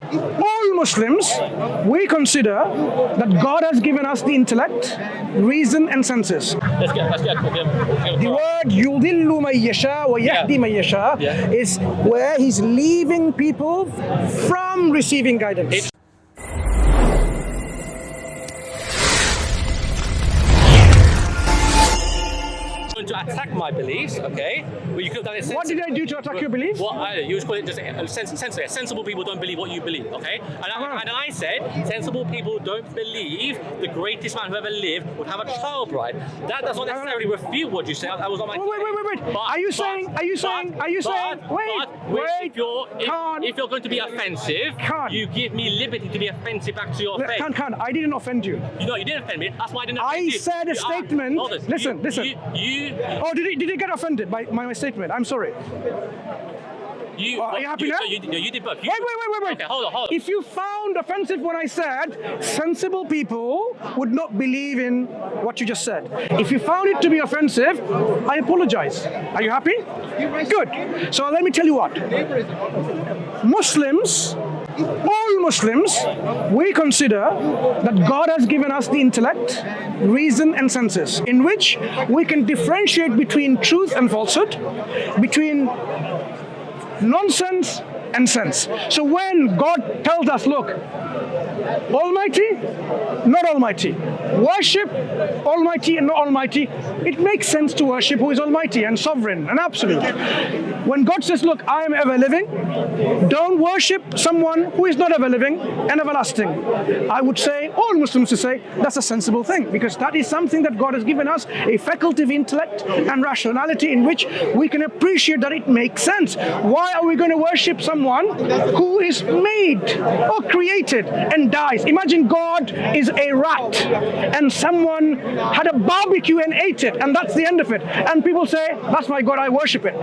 All Muslims, we consider that God has given us the intellect, reason and senses. Let's get The word yudillu man yasha wa yahdi man yasha is where he's leaving people from receiving guidance. To attack my beliefs, okay? Well, you could have done it. What did I do to attack your beliefs? Well, you just call it just sensible people don't believe what you believe, okay? And I said sensible people don't believe the greatest man who ever lived would have a child bride. That does not necessarily refute what you said. That was not my. Wait. But, Are you saying? Wait. If you're going to be offensive, you give me liberty to be offensive back to your face. Khan, I didn't offend you. You didn't offend me. That's why I didn't offend you. I said a statement. Listen. Oh, did you get offended by my statement? I'm sorry. Are you happy now? You did both. Wait. Okay, hold on. If you found offensive what I said, sensible people would not believe in what you just said. If you found it to be offensive, I apologize. Are you happy? Good. So let me tell you what. Muslims, all Muslims, we consider that God has given us the intellect, reason and senses, in which we can differentiate between truth and falsehood, between nonsense and sense. So when God tells us, look, Almighty, not Almighty, worship Almighty and not Almighty, it makes sense to worship who is Almighty and sovereign and absolute. When God says, look, I am ever living, don't worship someone who is not ever living and everlasting. I would say, all Muslims would say, that's a sensible thing, because that is something that God has given us, a faculty of intellect and rationality in which we can appreciate that it makes sense. Why are we going to worship someone who is made or created and dies? Imagine God is a rat and someone had a barbecue and ate it, and that's the end of it. And people say, that's my God, I worship it.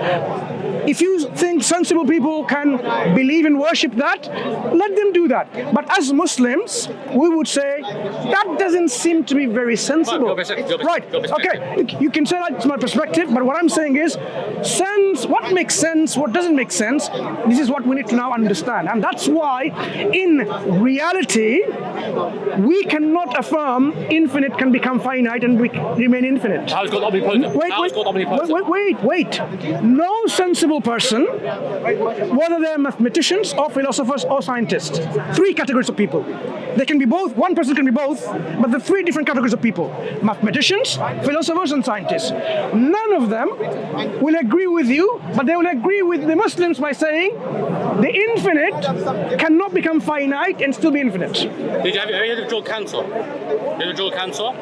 If you think sensible people can believe and worship that, let them do that. But as Muslims, we would say, that doesn't seem to be very sensible. Right, okay, you can say that's my perspective, but what I'm saying is, sense, what makes sense, what doesn't make sense, this is what we need to now understand. And that's why, in reality, we cannot affirm infinite can become finite and remain infinite. How is God omnipotent? Wait. No sensible person, whether they're mathematicians or philosophers or scientists, three categories of people. They can be both, one person can be both, but the three different categories of people: mathematicians, philosophers and scientists. None of them will agree with you, but they will agree with the Muslims by saying the infinite cannot become finite and still be infinite. Have you ever heard of George Cantor?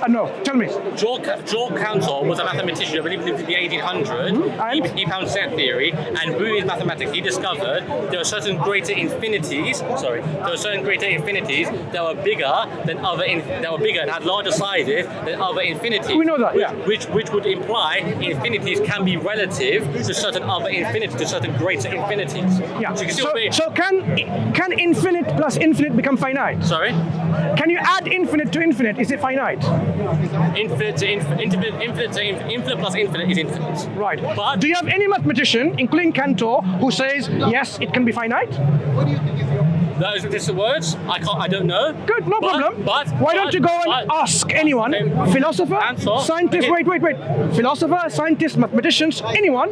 No, tell me. George Cantor was a mathematician who lived in the 1800s. He found set theory, and through his mathematics, he discovered there are certain greater infinities. That were bigger than other. That were bigger and had larger sizes than other infinities. We know that, yeah. Which would imply infinities can be relative to certain other infinities, to certain greater infinities. Yeah. So can infinite plus infinite become finite? Sorry? Can you add infinite to infinite? Is it finite? Infinite plus infinite is infinite. Right. But do you have any mathematician, including Cantor, who says yes, it can be finite? Those are just the words. I don't know. Good, no problem. But why don't you go and ask anyone, philosopher, scientist, wait. Philosopher, scientist, mathematicians, anyone,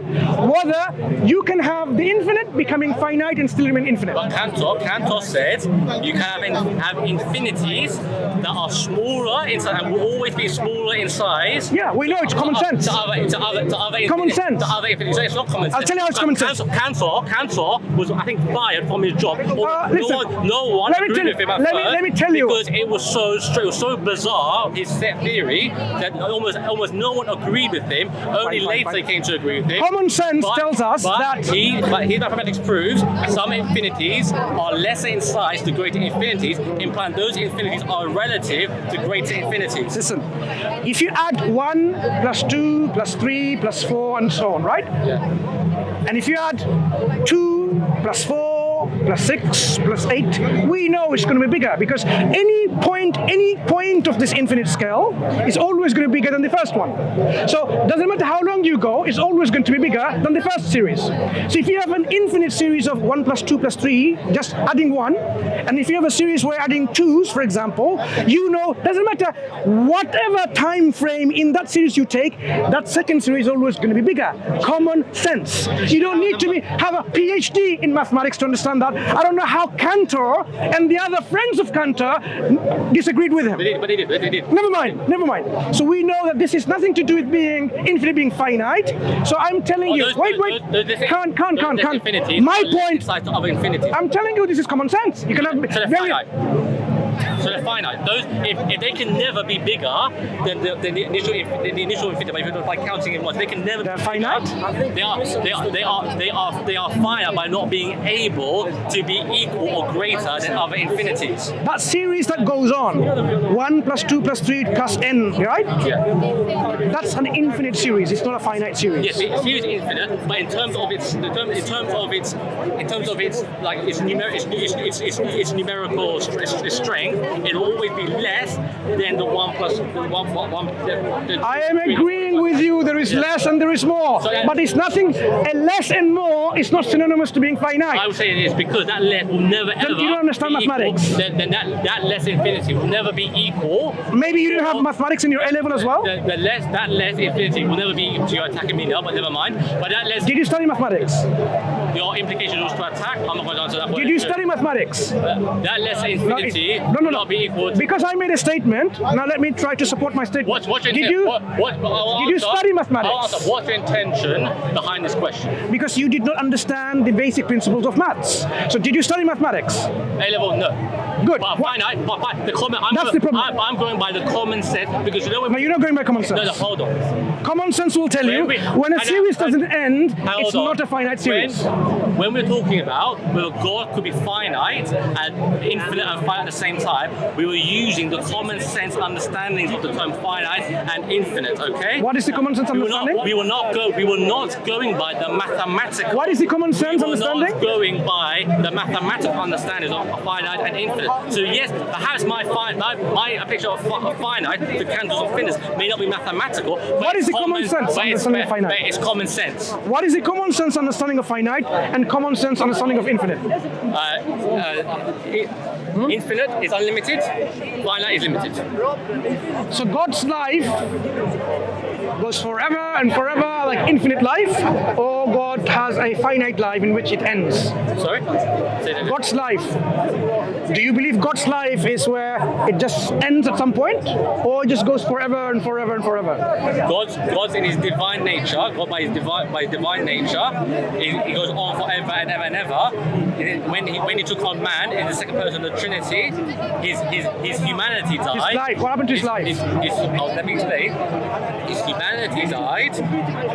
whether you can have the infinite becoming finite and still remain infinite. But Cantor said you can have infinities that are smaller inside and will always be smaller in size. Yeah, we know it's common sense. To other common sense. To other infinities. It's not common sense. I'll tell you how it's common sense. Cantor was, I think, fired from his job. No one agreed with him at first. Let me tell you. Because it was so bizarre, his set theory, that almost no one agreed with him. Only later they came to agree with him. Common sense tells us that. But his mathematics proves some infinities are lesser in size to greater infinities, implying those infinities are relative to greater infinities. Listen, if you add 1 plus 2 plus 3 plus 4 and so on, right? Yeah. And if you add 2 plus 4 plus 6 plus 8, we know it's going to be bigger because any point of this infinite scale is always going to be bigger than the first one. So it doesn't matter how long you go, it's always going to be bigger than the first series. So if you have an infinite series of 1 plus 2 plus 3, just adding 1, and if you have a series where adding 2s, for example, you know, doesn't matter whatever time frame in that series you take, that second series is always going to be bigger. Common sense. You don't need to have a PhD in mathematics to understand that. I don't know how Cantor and the other friends of Cantor disagreed with him. But they did. Never mind. So we know that this is nothing to do with being infinite, being finite. So I'm telling you, wait. Can't. My point. Of infinity. I'm telling you, this is common sense. You can have So they're finite. So they're finite. Those, if they can never be bigger than the initial infinity, by counting in ones, they can never. They're be finite. They are finite by not being able to be equal or greater than other infinities. That series that goes on, 1 plus 2 plus 3 plus n, right? Yeah. That's an infinite series. It's not a finite series. Yes, the series is infinite, but in terms of its like its numerical strength, it will always be less than the 1 plus the 1. I am agreeing with you. There is less and there is more, but it's nothing. A less and more is not synonymous to being finite. I would say it is because that less will never ever. You don't understand be mathematics. Equal. Then that less infinity will never be equal. Maybe you didn't have mathematics in your A level as well. That less infinity will never be. You're attacking me now, but never mind. But that less. Did you study mathematics? Your implication was to attack. I'm not going to answer that. Did you study mathematics? That less infinity will not be equal. Because I made a statement. Now let me try to support my statement. Did you study mathematics? What's your intention behind this question? Because you did not understand the basic principles of maths. So did you study mathematics? A level, no. Good. But finite. That's the problem. I'm going by the common sense because you know. No, you're not going by common sense. No, hold on. Common sense will tell you when a series doesn't end, it's not a finite series. When we're talking about whether God could be finite and infinite and finite at the same time, we were using the common sense understandings of the term finite and infinite. Okay. What is the common sense understanding? We were not going by the mathematical. What is the common sense understanding? We were not going by the mathematical understandings of finite and infinite. So yes, perhaps my picture of finite, the candles of fitness, may not be mathematical. What is the common sense understanding of finite? But it's common sense. What is the common sense understanding of finite and common sense understanding of infinite? Infinite is unlimited, finite is limited. So God's life goes forever and forever, like infinite life, or God has a finite life in which it ends? Sorry? God's life. Do you believe God's life is where it just ends at some point, or it just goes forever and forever and forever? God's in his divine nature. God by his divine nature, he goes on forever and ever and ever. When he took on man in the second person of the Trinity, his humanity died. His life. What happened to his life? Let me explain. His humanity died,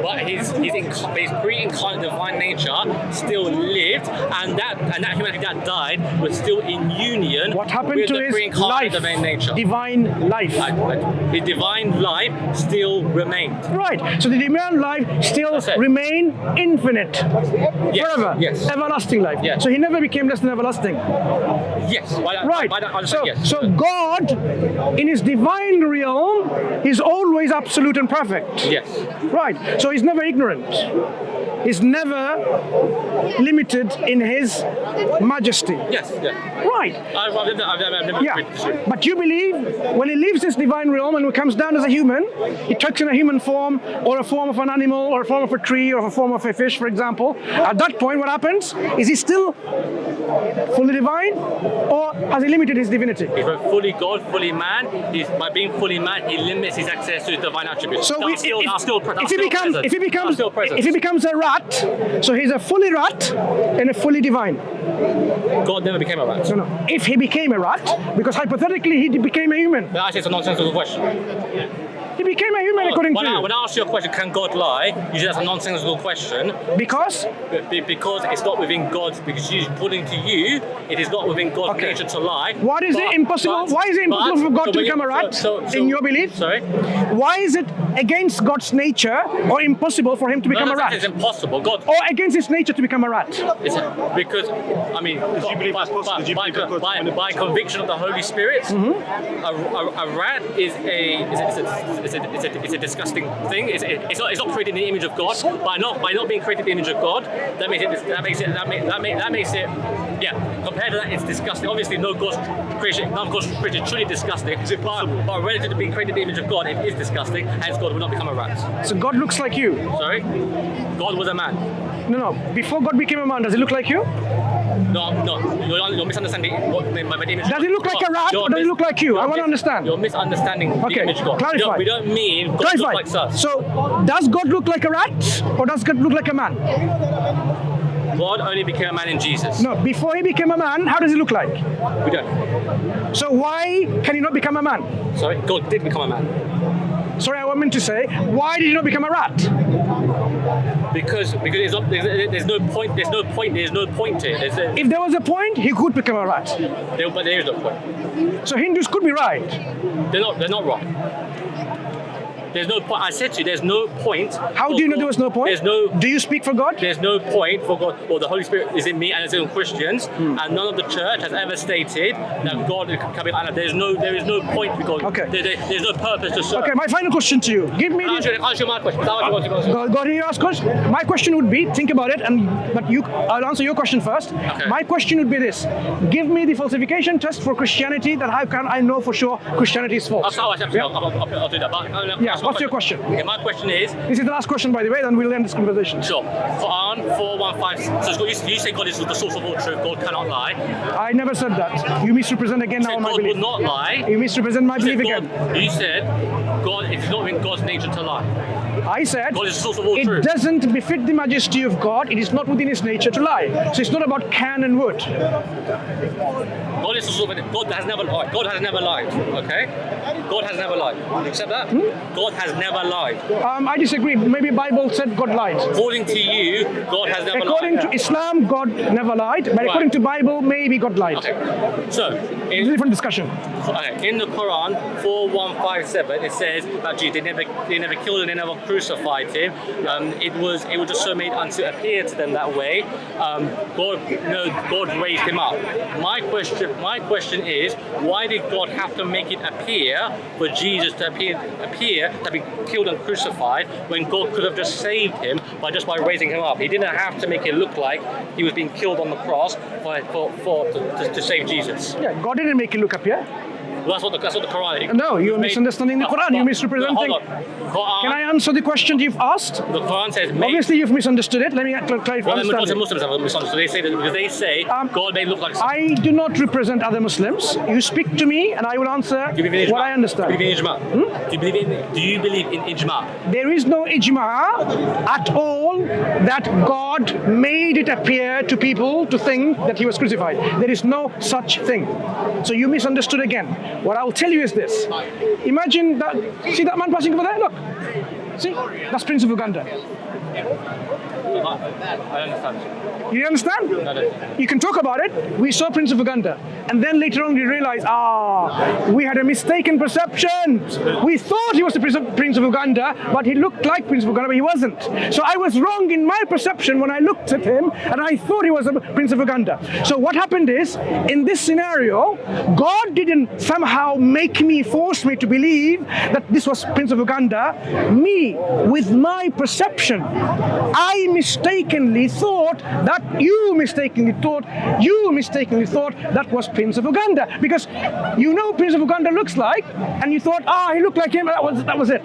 but his pre-incarnate divine nature still lived, and that humanity that died was still in union. What happened with to the his pre-incarnate life? divine nature. Divine life. His divine life still remained. Right. So the divine life still remain infinite. Yes. Forever. Yes. Everlasting life. Yes. So he never became less than everlasting. Yes. So God, in his divine realm, is always absolute and perfect. Yes. Right. So he's never ignorant. He's never limited in his majesty. Yes. Yeah. Right. I've never agreed with you. But you believe when he leaves this divine realm and comes down as a human, he takes in a human form or a form of an animal or a form of a tree or a form of a fish, for example. At that point, what happens? Is he still fully divine, or has he limited his divinity? He's fully God, fully man. By being fully man, he limits his access to his divine attributes. So if he becomes a rat, so he's a fully rat and a fully divine. God never became a rat. No. If he became a rat, because hypothetically he became a human. But actually, it's a nonsensical question. He became a human according to you. When I ask you a question, can God lie? You say that's a nonsensical question. Because? Because it's not within God. Because according to you, it is not within God's nature to lie. Why is it impossible for God to become a rat in your belief? Sorry? Why is it against God's nature or impossible for him to become a rat? It's impossible. God. Or against his nature to become a rat? Because, I mean, by conviction of the Holy Spirit, a rat is a disgusting thing. It's not created in the image of God. By not being created in the image of God, that makes it. Yeah, compared to that, it's disgusting. Obviously, none of God's creation is truly disgusting. Is it possible? But relative to being created in the image of God, it is disgusting. Hence, God will not become a rat. So God looks like you? Sorry? God was a man. No. Before God became a man, does he look like you? No. You're misunderstanding what my image. Does he look like a rat or does he look like you? I want to understand. You're misunderstanding the image of God. Clarify. We don't mean God looks like us. So, does God look like a rat or does God look like a man? God only became a man in Jesus. No, before he became a man, how does he look like? We don't. So why can he not become a man? Sorry, God did become a man. Sorry, I meant to say, why did he not become a rat? Because there's no point to it. If there was a point, he could become a rat. But there is no point. So Hindus could be right. They're not wrong. There's no point. I said to you, there's no point. How do you know there was no point? There's no. Do you speak for God? There's no point for God. Well, the Holy Spirit is in me and it's in Christians, and none of the church has ever stated that God is coming. There is no point because there's no purpose to serve. Okay, my final question to you. Give me. Answer my question. God, you ask question. My question would be: think about it, I'll answer your question first. Okay. My question would be this: give me the falsification test for Christianity. That how can I know for sure Christianity is false? I'll do that. What's your question? Okay, my question is... This is the last question, by the way, then we'll end this conversation. Sure. Quran 4:15. So you say God is the source of all truth. God cannot lie. I never said that. You misrepresent again now my belief. God will not lie. You misrepresent my belief again. You said God. It is not in God's nature to lie. I said God is the source of all it truth. doesn't befit the majesty of God. It is not within His nature to lie. So it's not about can and would. God is the source of it. God has never lied. God has never lied. Okay. God has never lied. You accept that? God has never lied. I disagree. Maybe Bible said God lied. According to you, God has never lied. According to Islam, God never lied. But according to Bible, maybe God lied. Okay. So, it's a different discussion. In the Quran 4:157, it says that they never killed and they never crucified him. It was just so made unto appear to them that way. God raised him up. My question is, why did God have to make it appear for Jesus to appear to be killed and crucified when God could have just saved him by raising him up? He didn't have to make it look like he was being killed on the cross to save Jesus. Yeah, God didn't make it look up, yeah? Well, that's what the Quran is. No, you're misunderstanding the Quran. You're misrepresenting. Hold on. Quran, Can I answer the question you've asked? The Quran says... Obviously, you've misunderstood it. Let me clarify. Well, Muslims have misunderstood. They say God may look like... I do not represent other Muslims. You speak to me and I will answer what I understand. Do you believe in ijma? Do you believe in ijma? There is no ijma at all that God made it appear to people to think that he was crucified. There is no such thing. So you misunderstood again. What I'll tell you is this. Imagine that, see that man passing over there? Look. See? That's Prince of Uganda. I understand. You understand? No. You can talk about it. We saw Prince of Uganda. And then later on we realized, we had a mistaken perception. We thought he was the Prince of Uganda, but he looked like Prince of Uganda, but he wasn't. So I was wrong in my perception when I looked at him, and I thought he was a Prince of Uganda. So what happened is, in this scenario, God didn't somehow force me to believe that this was Prince of Uganda. Me, with my perception, I mistakenly thought that you mistakenly thought that was Prince of Uganda, because you know Prince of Uganda looks like, and you thought, he looked like him. That was it.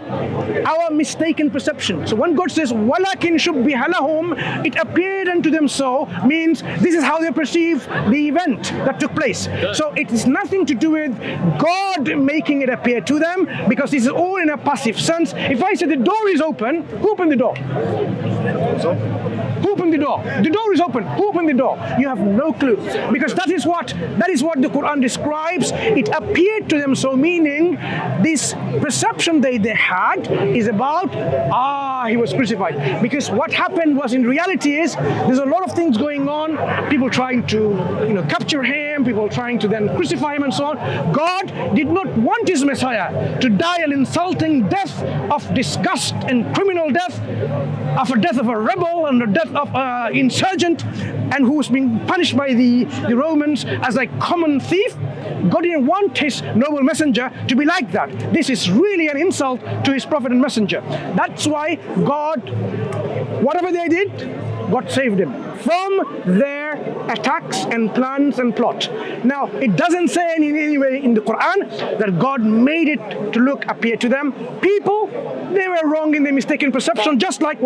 Our mistaken perception. So when God says, "Walakin shubbiha lahum," it appeared unto them so, means this is how they perceive the event that took place. So it is nothing to do with God making it appear to them, because this is all in a passive sense. If I say the door is open, who opened the door? Who opened the door? The door is open. Who opened the door? You have no clue, because that is what the Quran describes. It appeared to them so, meaning this perception they had is about he was crucified. Because what happened was, in reality, is there's a lot of things going on. People trying to capture him. Muslim people trying to then crucify him and so on. God did not want his Messiah to die an insulting death of disgust and criminal death, of a death of a rebel and the death of an insurgent, and who was being punished by the Romans as a common thief. God didn't want his noble messenger to be like that. This is really an insult to his prophet and messenger. That's why God, whatever they did, God saved him from their attacks and plans and plot. Now, it doesn't say in any way in the Quran that God made it to appear to them. People, they were wrong in their mistaken perception, just like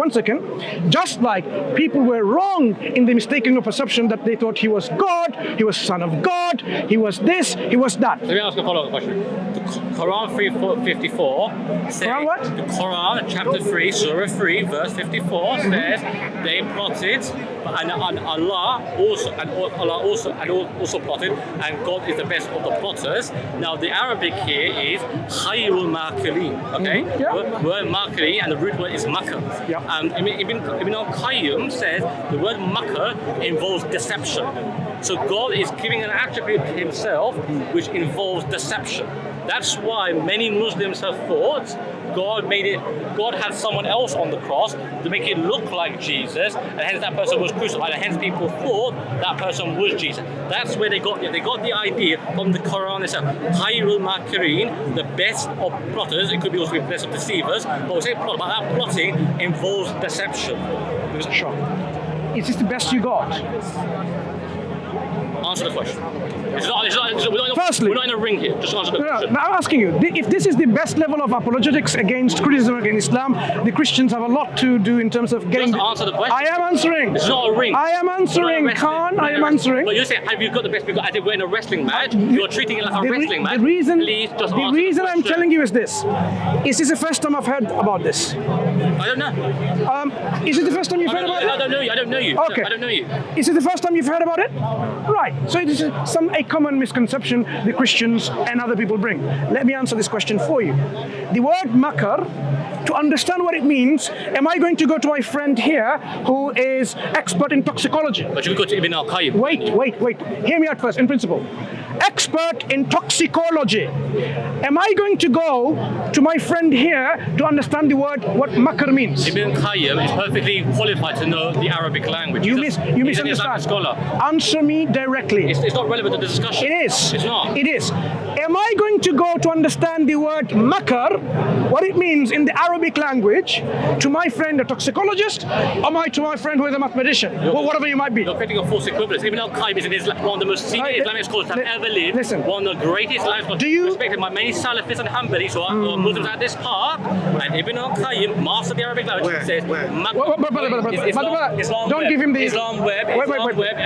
people were wrong in the mistaken perception that they thought he was God, he was son of God, he was this, he was that. Let me ask a follow-up question. The Quran 3:54 says, Quran what? The Quran, chapter 3, Surah 3, verse 54 says they plotted, and Allah also plotted, and God is the best of the plotters. Now the Arabic here is Khayrul Makirin, okay? Word Makirin, and the root word is Makr. Ibn al-Qayyim says the word Makr involves deception. So God is giving an attribute to himself which involves deception. That's why many Muslims have thought God had someone else on the cross to make it look like Jesus, and hence that person was crucified, and hence people thought that person was Jesus. That's where they got it. They got the idea from the Quran itself. Khayrul Makirin, the best of plotters. It could be also the best of deceivers, but we'll say plot, but that plotting involves deception. Sure. Is this the best you got? Answer the question. Firstly, we're not in a ring here. Just answer the question. Now I'm asking you, if this is the best level of apologetics against criticism against Islam, the Christians have a lot to do in terms of getting... Just answer the question. I am answering. It's not a ring. I am answering, Khan. I am answering. But you say, have you got the best because I think we're in a wrestling match? You're treating it like a wrestling match. The reason I'm telling you is this. Is this the first time I've heard about this? I don't know. Is it the first time you've heard about it? I don't know you. I don't know you. Okay. I don't know you. Is it the first time you've heard about it? Right. So it is a common misconception the Christians and other people bring. Let me answer this question for you. The word makar, to understand what it means, am I going to go to my friend here who is expert in toxicology? But you could go to Ibn al-Qayyim. Wait. Hear me out first, in principle. Expert in toxicology. Am I going to go to my friend here to understand the word, what makar means? Ibn al-Qayyim is perfectly qualified to know the Arabic language. You he's an Islamic misunderstand. scholar. Answer me directly. It's not relevant to the discussion. It is. It's not. It is. Am I going to go to understand the word makar, what it means in the Arabic language, to my friend, a toxicologist, or to my friend who is a mathematician, or whatever you might be? You're creating a false equivalence. Ibn al-Qayyim is one of the most senior Islamic scholars that have ever lived. Listen. One of the greatest Islamic scholars. Respected by many Salafis and Hanbalis who are Muslims at this park. And Ibn al-Qayyim mastered the Arabic language. He says, Islam don't web, give him the... Islam web, Islam web,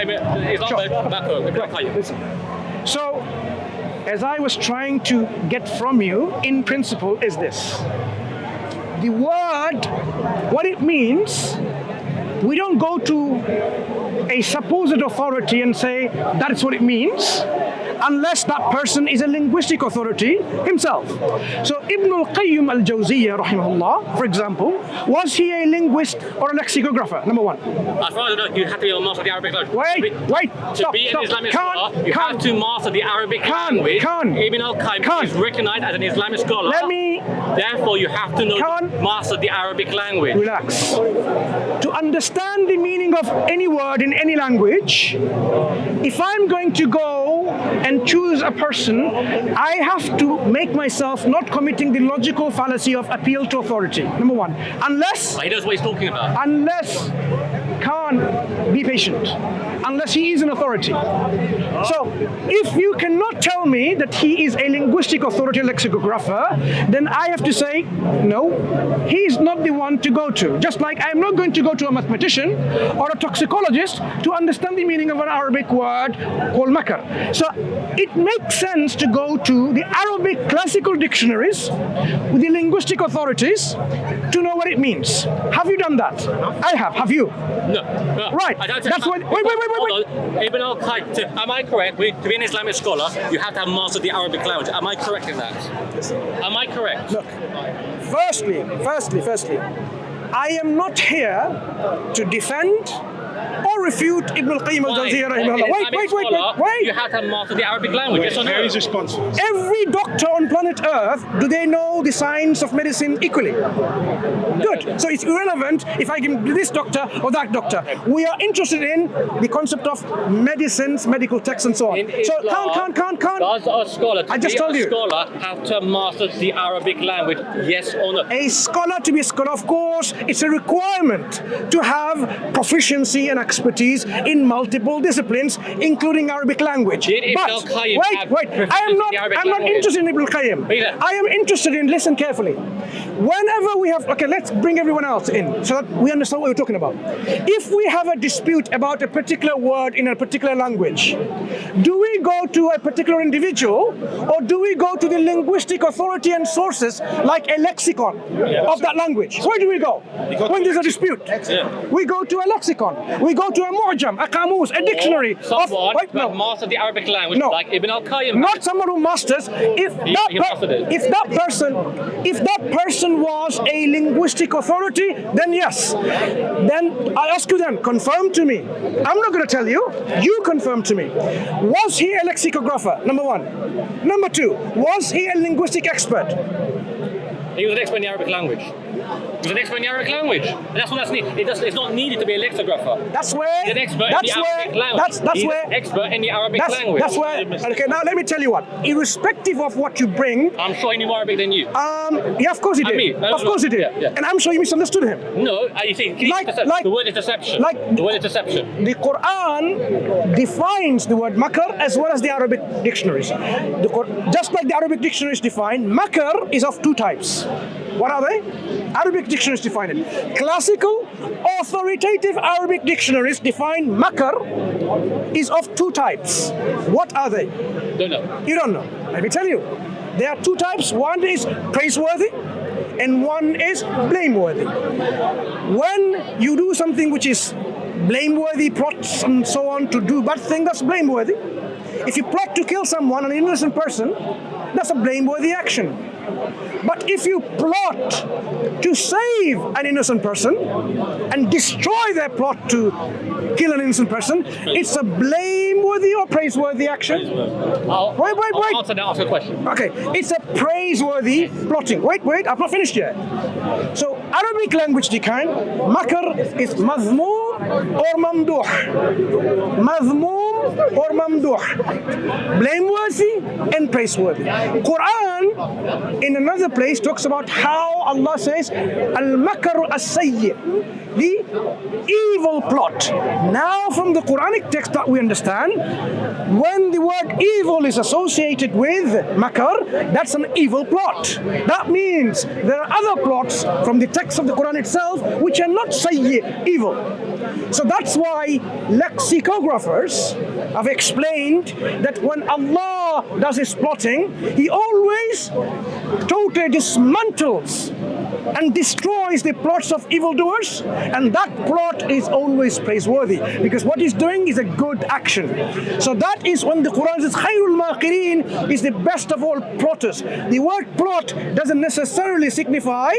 Listen. So, as I was trying to get from you, in principle, is this. The word, what it means, we don't go to a supposed authority and say that's what it means, unless that person is a linguistic authority himself. So Ibn al-Qayyim al-Jawziyya, rahimahullah, for example, was he a linguist or a lexicographer? Number one. As far as I know, you have to be a master of the Arabic language. Wait, To be an Islamic scholar, you have to master the Arabic language. Ibn al-Qayyim is recognized as an Islamic scholar. Therefore, you have to master the Arabic language. Relax. To understand the meaning of any word in any language, if I'm going to go and choose a person, I have to make myself not committing the logical fallacy of appeal to authority. Number one. Unless... He knows what he's talking about. Unless... Can't be patient. Unless he is an authority. So, if you cannot tell me that he is a linguistic authority, lexicographer, then I have to say, no, he is not the one to go to. Just like I am not going to go to a mathematician or a toxicologist to understand the meaning of an Arabic word called makar. So, it makes sense to go to the Arabic classical dictionaries with the linguistic authorities to know what it means. Have you done that? I have. Have you? No. Right. That's what. Wait. Ibn al-Qayyim, am I correct? To be an Islamic scholar, you have to have mastered the Arabic language. Am I correct in that? Am I correct? Look. Firstly, I am not here to defend or refute Ibn al-Qayyim al-Jawziyya rahimahullah. Wait. You have to master the Arabic language. Yes or no? Harry's response for this. Every doctor on planet Earth, do they know the science of medicine equally? Good. So it's irrelevant if I can do this doctor or that doctor. We are interested in the concept of medicines, medical texts, and so on. In So Islam, can't. Does a scholar, I just told you. scholar have to master the Arabic language? Yes or no? A scholar to be a scholar, of course, it's a requirement to have proficiency and expertise in multiple disciplines, including Arabic language. Did Ibn But al-Qayyim have wait, proficiency I'm in not the Arabic I'm not language? interested in Ibn al-Qayyim. Neither. I am interested in, listen carefully. Whenever we have, okay, let's bring everyone else in so that we understand what we're talking about. If we have a dispute about a particular word in a particular language, do we go to a particular individual or do we go to the linguistic authority and sources like a lexicon of that language? Where do we go when there's a dispute? We go to a lexicon. We go to a mu'jam, a qamus, a dictionary. Someone Wait, who no. has mastered the Arabic language, No. like Ibn al-Qayyim. Not someone who masters. If He mastered it. if that person was a linguistic authority, then yes. Then I ask you then, confirm to me. I'm not going to tell you. You confirm to me. Was he a lexicographer? Number one. Number two, was he a linguistic expert? He was an expert in the Arabic language. He was an expert in the Arabic language. And that's what that's needed. It's not needed to be a lexicographer. That's where. He's an expert in That's the Arabic where. language. That's He's where. an expert in the Arabic language. That's where. Okay, now let me tell you what. Irrespective of what you bring, I'm sure he knew Arabic than you. yeah, of course he did. me. Of course he did. Yeah. And I'm sure you misunderstood him. No, you see, the word is deception. The word is deception. The Quran defines the word makar as well as the Arabic dictionaries. Just like the Arabic dictionaries define, makar is of two types. What are they? Arabic dictionaries define it. Classical, authoritative Arabic dictionaries define makar is of two types. What are they? Don't know. You don't know. Let me tell you. There are two types. One is praiseworthy and one is blameworthy. When you do something which is blameworthy, plots and so on to do bad thing, that's blameworthy. If you plot to kill someone, an innocent person, that's a blameworthy action. But if you plot to save an innocent person and destroy their plot to kill an innocent person, it's a blameworthy or praiseworthy action. Wait. I'll answer the question. Okay, it's a praiseworthy plotting. Wait, I've not finished yet. So Arabic language decline, makar is mazmoom or mamduh. Mazmoom or mamduh. Blameworthy and praiseworthy. Quran in another place talks about how Allah says al-makar as-sayyi, the evil plot. Now from the Quranic text that we understand, when the word evil is associated with makar, that's an evil plot. That means there are other plots from the text of the Quran itself which are not sayyi, evil. So that's why lexicographers have explained that when Allah does his plotting, he always totally dismantles and destroys the plots of evildoers, and that plot is always praiseworthy because what he's doing is a good action. So that is when the Quran says khayrul maqirin is the best of all plotters. The word plot doesn't necessarily signify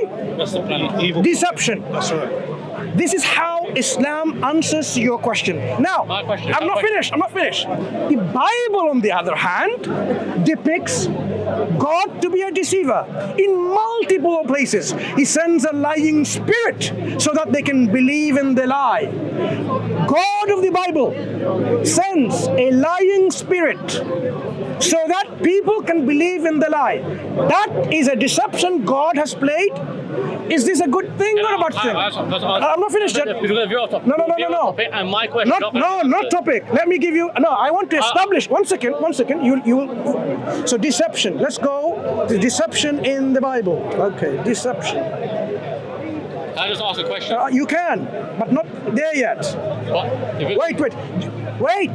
Evil. deception. That's right. This is how Islam answers your question. Now, My question. I'm not finished. The Bible, on the other hand, depicts God to be a deceiver in multiple places. He sends a lying spirit so that they can believe in the lie. God of the Bible sends a lying spirit so that people can believe in the lie. That is a deception God has played. Is this a good thing or a bad thing? I'm not finished yet. No. And my question. Not topic. Let me give you. No, I want to establish. One second. You. So deception. Let's go to deception in the Bible. Okay, deception. Can I just ask a question? You can, but not there yet. What? Wait. Wait,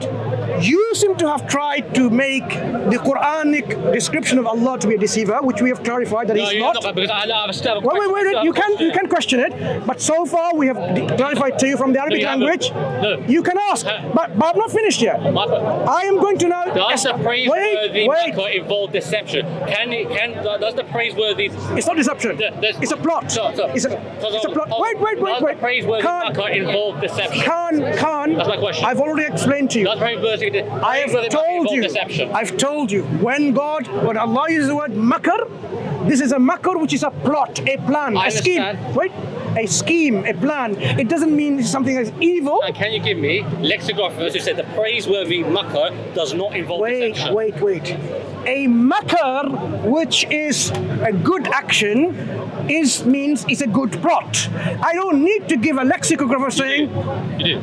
you seem to have tried to make the Quranic description of Allah to be a deceiver, which we have clarified that No, he's you're not. not, because I have a step. Wait, you can question it, but so far we have clarified to you from the Arabic you haven't. language. No. You can ask, but I'm not finished yet. I am going to now. Does the praiseworthy Wait. makkah involve deception? Does the praiseworthy? It's not deception. There's- It's a plot. It's a plot. Wait. Does the praiseworthy Khan, makkah involve deception? Khan. That's my question. I've already explained to you. Does praiseworthy I have makkah told involve you. deception? I've told you. When Allah uses the word makar, this is a makar, which is a plot, a plan, I a scheme. understand. Wait, a scheme, a plan. It doesn't mean something as evil. And can you give me lexicographers who said the praiseworthy makkah does not involve deception? Wait. A makar, which is a good action, means it's a good plot. I don't need to give a lexicographer saying. You do.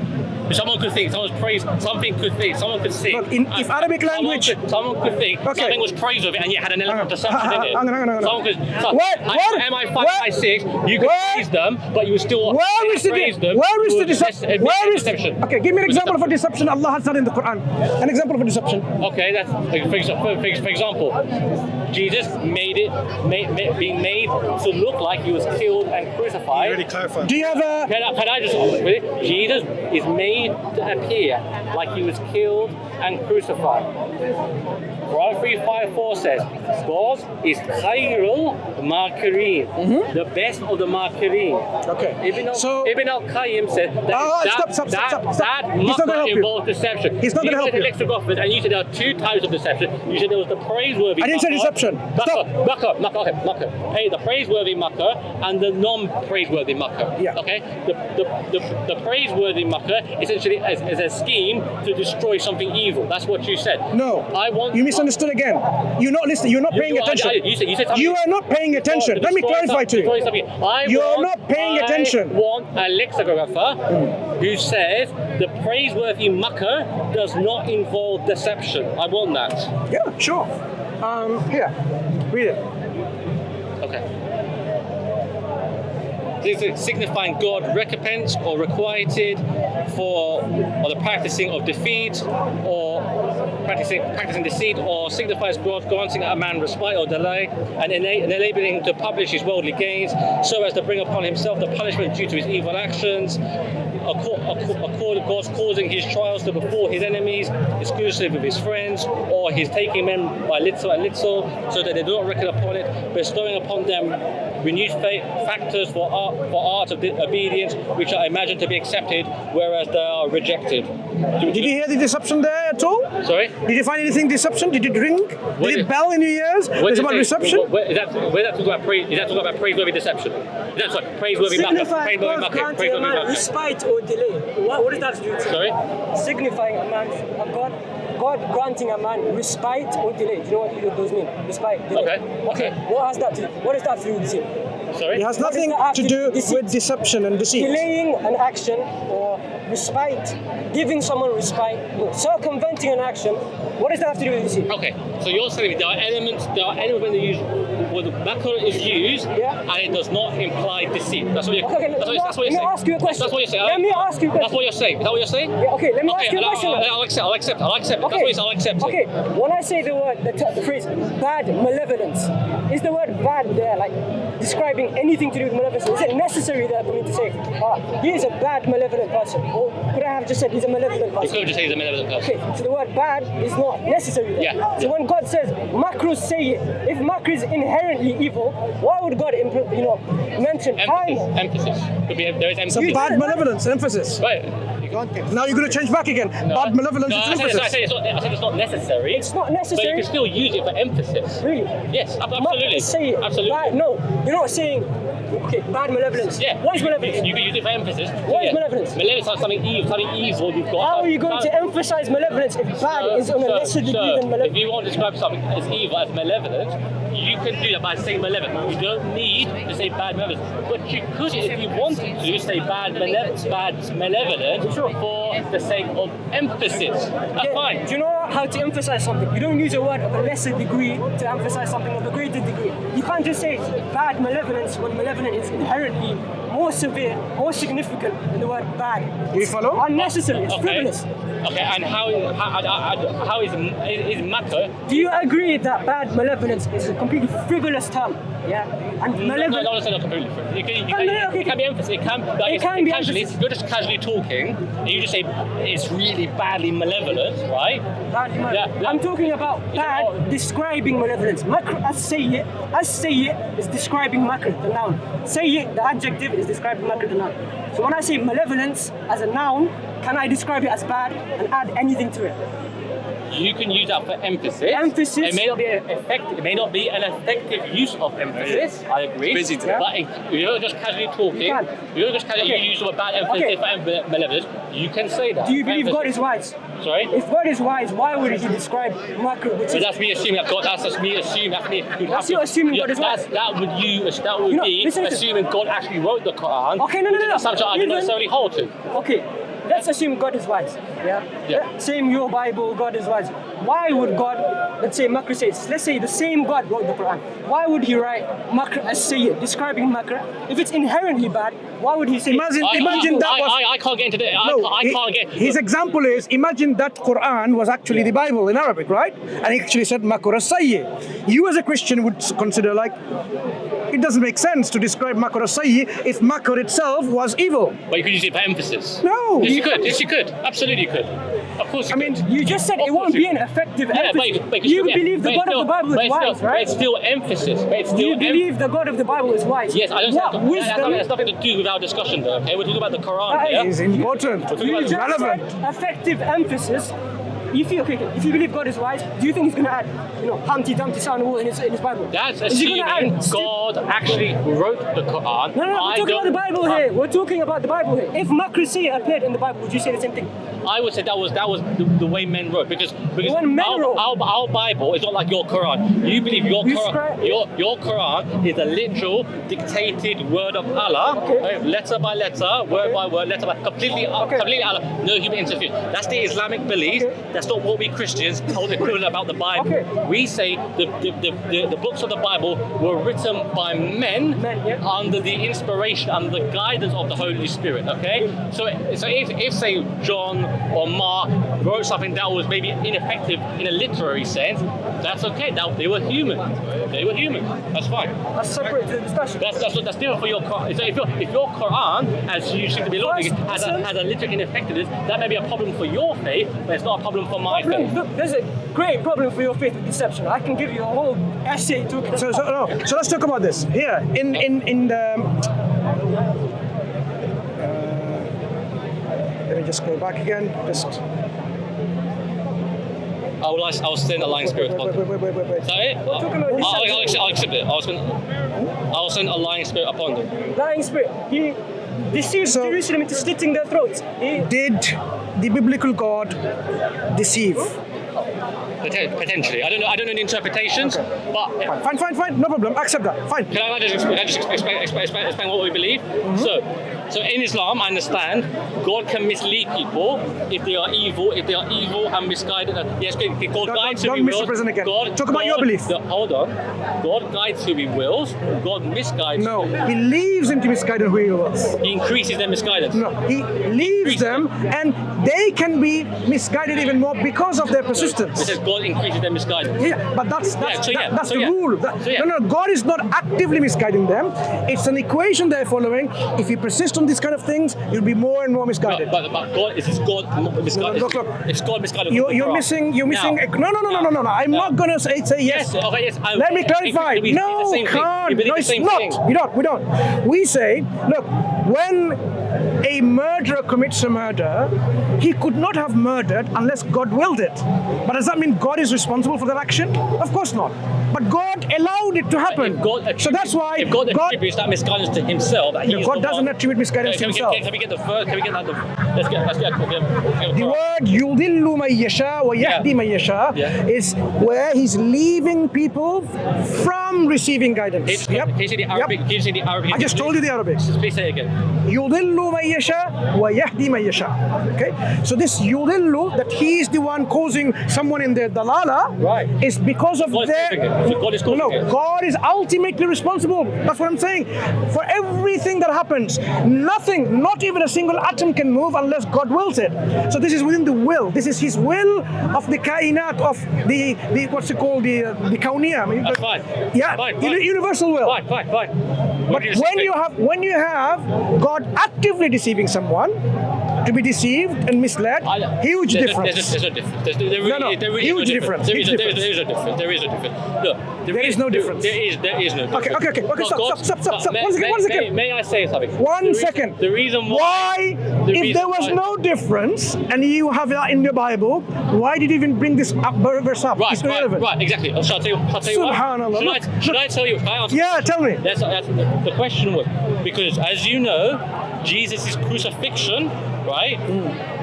Someone could think someone's praise. Something could think. Someone could think. Look, if Arabic language. Someone could think Okay. something was praiseworthy and yet had an element of deception in it. Hang on. Someone could. So, What? MI5, MI6. You could What? praise them, but you would still Where is praise them. the deception? Where is deception? Okay, give me an example of a deception Allah has done in the Quran. An example of a deception. Okay, that's for example, Jesus being made to look like he was killed and crucified. Already clarified. Do you have a? Can I just Jesus is made to appear like he was killed and crucified. Quran 3:5-4 says, God is Khairul Makirin, the best of the Makirin. Okay. Ibn al-Qayyim said that Stop. that He's not makkah gonna help you. involves deception. He's not gonna help you. And you said there are two types of deception. You said there was the praiseworthy I didn't say makkah. deception. Stop. Makkah. Hey, the praiseworthy makkah and the non-praiseworthy makkah. Yeah. Okay. The praiseworthy makkah essentially is a scheme to destroy something evil. That's what you said. No. You misunderstood again. You're not listening. You're not paying attention. You said something. You are not paying attention. Let me clarify to you. You're not paying attention. I want a lexicographer who says the praiseworthy makkah does not involve deception. I want that. Yeah, sure. Here, read it. Okay. This is signifying God recompense or requited for the practicing of defeat or practicing deceit, or signifies God granting a man respite or delay and enabling him to publish his worldly gains so as to bring upon himself the punishment due to his evil actions. God's causing his trials to befall his enemies exclusively with his friends, or he's taking men by little and little so that they do not reckon upon it, bestowing upon them renewed factors for art of obedience, which are imagined to be accepted, whereas they are rejected. Did you hear the deception there at all? Sorry? Did you find anything deception? Did it ring? Did it bell in your ears? There's about deception? Is that talking about praiseworthy deception? Is that sorry, praiseworthy makkah? Praiseworthy makkah. Praiseworthy makkah. Respite or delay. What does that do? Sorry? Signifying God granting a man respite or delay. Do you know what those mean? Respite, delay. Okay. What does that do with deceit? Sorry? It has nothing to do with deception and deceit. Delaying an action or respite, giving someone respite, circumventing an action. What does that have to do with deceit? Okay, so you're saying me there are elements when the makkah is used, Yeah. and it does not imply deceit. That's what you're saying. Let me ask you a question. That's what you're saying. Let me ask you a question. That's what you're saying. Is that what you're saying? Yeah, okay, let me ask you a question. I'll accept. I'll accept. That's what you're saying. I'll accept. Okay, when I say the phrase bad malevolence, is the word bad there like describing anything to do with malevolence? Is it necessary there for me to say, he is a bad malevolent person? Or could I have just said he's a malevolent You person? could just say he's a malevolent person. Okay, so the word bad is not necessary there. Yeah. So when God says makruh say, if makruh is inherently evil, why would God mention time? Emphasis. Could be, there is So emphasis. bad malevolence, emphasis. Right. Now you're going to change back again. Bad malevolence No, is I emphasis. said it's not necessary. It's not But you necessary. can still use it for emphasis. Really? Yes, absolutely. Makruh say Absolutely. bad, no, you're not saying bad malevolence. Yeah. What is malevolence? You can use it for emphasis. What is malevolence? Malevolence is something evil you've got. How are you going to emphasize malevolence if bad is on a lesser degree than If malevolence? you want to describe something as evil as malevolent, you can do that by saying malevolent. You don't need to say bad malevolent. But you could, if you wanted to, say bad malevolent for the sake of emphasis. That's fine. Do you know how to emphasize something? You don't use a word of a lesser degree to emphasize something of a greater degree. You can't just say bad malevolence when malevolent is inherently more severe, more significant than the word bad. Do you follow? Unnecessary. It's Okay. frivolous. Okay, and how is matter? Do you agree that bad malevolence is a completely frivolous term? Yeah? And No, malevolence... no, it's not completely different. It can be emphasis. It can be casually. emphasis. You're just casually talking, and you just say it's really badly malevolent, right? Yeah. I'm talking about bad describing malevolence. Makr as sayyi is describing makr, the noun. Sayyi, the adjective, is describing makr, the noun. So when I say malevolence as a noun, can I describe it as bad and add anything to it? You can use that for emphasis. Emphasis. It may not be effective. It may not be an effective use of emphasis. I agree. Busy today. But if you're just casually talking, you use the word bad emphasis for malevolence. You can say that. Do you believe emphasis. God is wise? Sorry. If God is wise, why would He describe makr, which So is... that's me assuming that God. That's just me assuming. That's me. What's you assuming God is wise? That would be listen. assuming God actually wrote the Quran. Okay, no. Which is an assumption I don't Even- necessarily hold to. Okay, let's assume God is wise. Yeah? Same your Bible, God is wise. Why would God, let's say makr says, let's say the same God wrote the Quran. Why would He write makr as sayyid, describing makr? If it's inherently bad, why would He say... Imagine that was... I can't get into the. I can't get. His example is, imagine that Quran was actually the Bible in Arabic, right? And he actually said makr as-sayyi. You as a Christian would consider like, it doesn't make sense to describe makr as-sayyi if makr itself was evil. But you could use it for emphasis. No. Yes, you could. Yes, you could. Absolutely, you could. Of course, you could. You just said it won't be an effective emphasis. But You believe the God of the Bible is wise, But right? it's still emphasis. But it's still You believe the God of the Bible is wise. Yes, I don't What say wisdom... that's nothing to do with our discussion, though. Okay, we're talking about the Quran That here. It's important. You It's just relevant. said effective emphasis. If you believe God is wise, do you think He's going to add, Humpty Dumpty sat on the wall in his Bible? That's Is He assuming gonna add God actually wrote the Quran. No, we're talking about the Bible here. We're talking about the Bible here. If makr sayyi appeared in the Bible, would you say the same thing? I would say that was the way men wrote because When men wrote. our Bible is not like your Quran. You believe your Quran is a literal dictated word of Allah, letter by letter, word by word, letter by completely Allah, no human interference. That's the Islamic belief. That's not what we Christians hold equivalent about the Bible. We say the books of the Bible were written by men under the inspiration, under the guidance of the Holy Spirit. Okay, so if say John or Mark wrote something that was maybe ineffective in a literary sense, that's okay. They were human. They were human. That's fine. That's separate to the discussion. That's different for your Quran. So if your Quran, as you seem to be looking, has a literary ineffectiveness, that may be a problem for your faith, but it's not a problem for my faith. Look, there's a great problem for your faith with deception. I can give you a whole essay talking So let's talk about this here in the. Let me just go back again. I'll send a lying spirit upon them. Wait. Is that it? I'll accept it. I'll send a lying spirit upon them. lying spirit. He deceived Jerusalem into slitting their throats. Did the biblical God deceive? Potentially. I don't know the interpretations, but Fine. No problem. Accept that. Fine. Can I just explain what we believe? So in Islam, I understand God can mislead people if they are evil and misguided. Yes, God guides who He wills. Misrepresent again. Talk about your belief. Hold on. God guides who He wills. God misguides. No, He leaves them to misguide who He wills. He increases their misguidance. No, He leaves them, and they can be misguided even more because of their It persistence. says God increases their misguidance. Yeah, but that's the rule. No, God is not actively misguiding them. It's an equation they're following. If you persist on these kind of things, you'll be more and more misguided. But God, is God misguided? Look. It's God misguided. You're missing. No. I'm not gonna say yes. Okay, yes. Let me clarify. No, can't. No, it's not. We don't. We say, look, when a murderer commits a murder, he could not have murdered unless God willed it. But does that mean God is responsible for that action? Of course not. But God allowed it to happen. So that's why if God attributes that misguidance to Himself, that God doesn't attribute misguidance to Himself. Can we get the first? Can we get that? Let's get the word "yudillu man yasha wa yahdi man yasha" is where He's leaving people from receiving guidance. Can you see the Arabic? Can you see the Arabic? I just told you the Arabic. Please say it again. يُضِلُّ مَن يَشَاءُ وَيَهْدِي مَن يَشَاءُ. Okay? So this يُضِلُّ, that he is the one causing someone in their dalala, Right. is because of God is their... causing it. So God is causing No, it. God is ultimately responsible. That's what I'm saying. For everything that happens, nothing, not even a single atom can move unless God wills it. So this is within the will. This is his will of the kainat, of the what's it called, the kauniya. I mean, That's fine. Yeah, Fine, fine. universal will. Fine. But when you have God actively deceiving someone, to be deceived and misled, huge difference. There's no difference. There is Huge difference. There is a difference. There is a difference. Look, There is no difference. There is no difference. Okay. Stop. One second. May I say something? One second. The reason why... If there was no difference, and you have that in the Bible, why did you even bring this verse up? It's irrelevant. Right, exactly. Shall I tell you Subhanallah. what? Should I tell you? Can I answer? Yeah, tell me. That's the question was, because as you know, Jesus' crucifixion, right?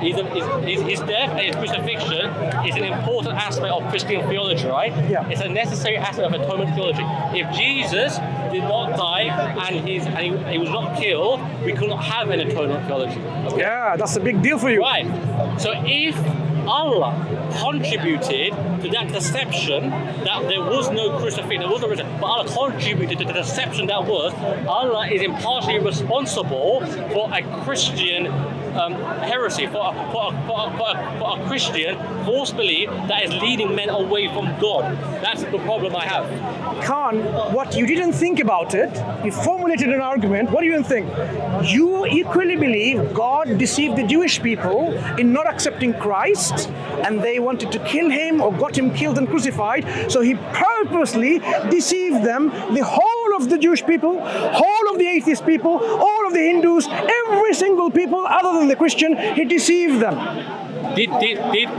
His death and his crucifixion is an important aspect of Christian theology, right? Yeah. It's a necessary aspect of atonement theology. If Jesus did not die and he was not killed, we could not have an atonement theology. Okay? Yeah, that's a big deal for you. Right. So if Allah contributed to that deception that there was no crucifixion, there was no resurrection, but Allah contributed to the deception that was, Allah is impartially responsible for a Christian heresy, for a Christian false belief that is leading men away from God. That's the problem I have. Khan, what you didn't think about it, you formulated an argument. What do you think? You equally believe God deceived the Jewish people in not accepting Christ, and they wanted to kill him or got him killed and crucified, so he purposely deceived them, the whole of the Jewish people, whole of the atheist people, all of the Hindus, every single people other than the Christian, he deceived them. Did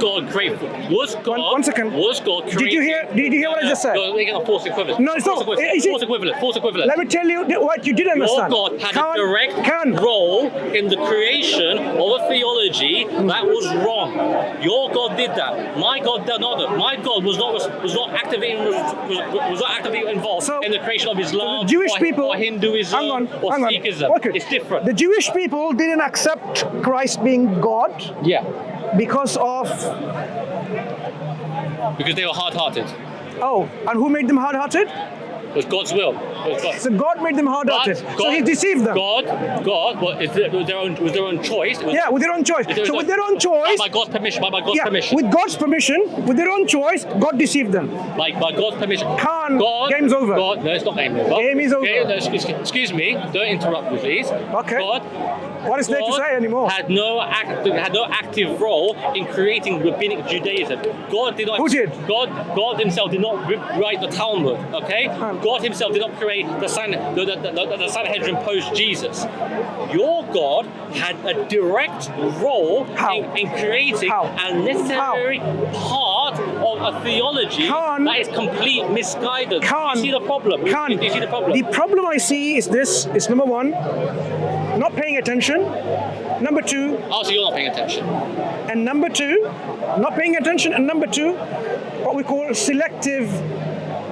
God create? Was God? One second. Was God creating? Did you hear what I just said? No, making a false equivalent. No, it's not. False equivalent. Let me tell you what you did understand. Your God had a direct role in the creation of a theology that was wrong. Your God did that. My God did not. My God was not actively involved in the creation of Islam, the Jewish people, or Hinduism, or Sikhism. Okay. It's different. The Jewish people didn't accept Christ being God. Yeah. Because they were hard-hearted. Oh, and who made them hard-hearted? It was God's will. So God made them hard-hearted. So he deceived them. God, was their own choice. With their own choice. So with their own choice. By God's permission. Permission. With God's permission, with their own choice, God deceived them. By God's permission. Game's over. No, it's not game over. Game is over. Excuse me. Don't interrupt me, please. Okay. What is there to say anymore? Had no active role in creating rabbinic Judaism. God did not. Who did? God himself did not write the Talmud. Okay. God himself did not create the Sanhedrin post Jesus. Your God had a direct role in creating a necessary part of a theology that is complete misguidance. Do you see the problem? Do you see the problem? The problem I see is this. It's number one, not paying attention. Number two. Oh, so you're not paying attention. And number two, not paying attention. And number two, what we call selective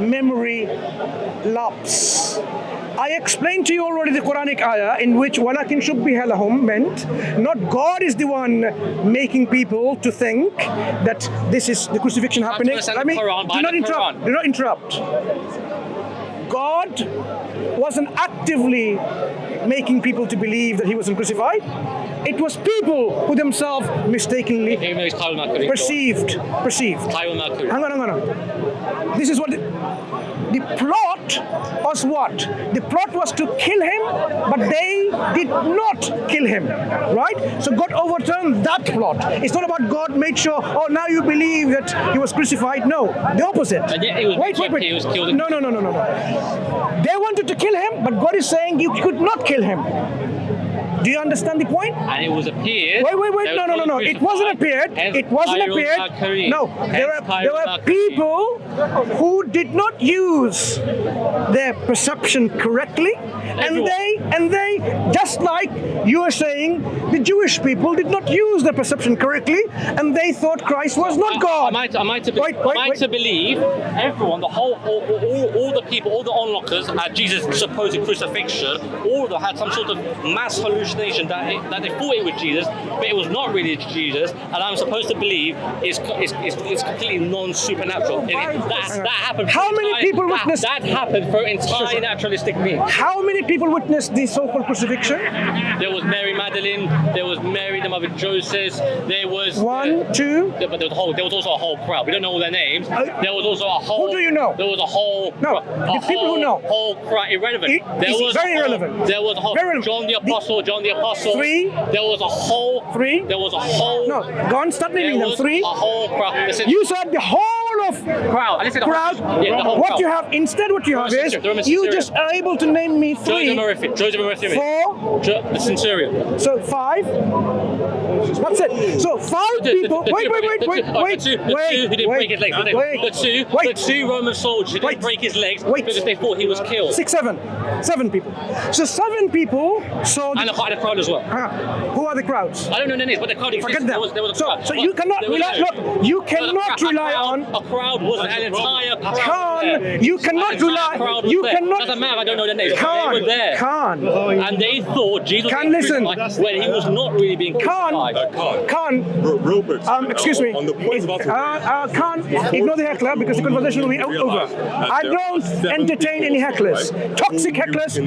memory lapse. I explained to you already the Quranic ayah in which walakin shubbiha lahum meant not God is the one making people to think that this is the crucifixion happening. Do not interrupt. God wasn't actively making people to believe that he wasn't crucified. It was people who themselves mistakenly perceived. Hang on. This is what the plot was. What? The plot was to kill him, but they did not kill him. Right? So God overturned that plot. It's not about God made sure, oh, now you believe that he was crucified. No, the opposite. Wait. He was killed. No. They wanted to kill him, but God is saying you could not kill him. Do you understand the point? And it was appeared. Wait. No. It wasn't appeared. No, there were people who did not use their perception correctly, and they And they, just like you are saying, the Jewish people did not use their perception correctly, and they thought Christ was not God. Am I to believe everyone, all the people, all the onlookers at Jesus' supposed crucifixion, all of them had some sort of mass hallucination that they thought it was Jesus, but it was not really Jesus, and I'm supposed to believe it's completely non-supernatural. That happened. How many people witnessed? That happened for entire naturalistic beings. How many people witnessed the so-called crucifixion? There was Mary Magdalene, there was Mary, the mother of Joseph, there was... One, two... But there was also a whole crowd. We don't know all their names. There was also a whole... Who do you know? There was a whole... No, the people who know. Whole crowd, irrelevant. Very irrelevant. There was a whole... Very John the Apostle. Three. There was a whole... Three. There was a whole... No, go on, start naming them. Three. A whole crowd. Listen, You said the whole of crowd. I listened to crowd. Yeah, the whole What crowd. you have instead, what you have is you just are able to name me three, Joseph Arimathea. four, The centurion. so five. That's it. So five people. Wait. The two who didn't break his legs. The two Roman soldiers who didn't break his legs because they thought he was killed. 6, 7. 7 people. So 7 people saw. And a crowd as well. Who are the crowds? I don't know the names, but the crowd existed. Forget them. There was a crowd. So you cannot rely. Look, you cannot rely on. A crowd was an entire crowd. You cannot rely. You cannot. Doesn't matter. I don't know the names. Khan, They were there. Khan. And they thought Jesus Khan, was listen. crucified when he was not really being crucified. Khan. Robert. Excuse me. On the point about Khan, ignore the heckler because the conversation will be over. I don't entertain any hecklers. Toxic hecklers.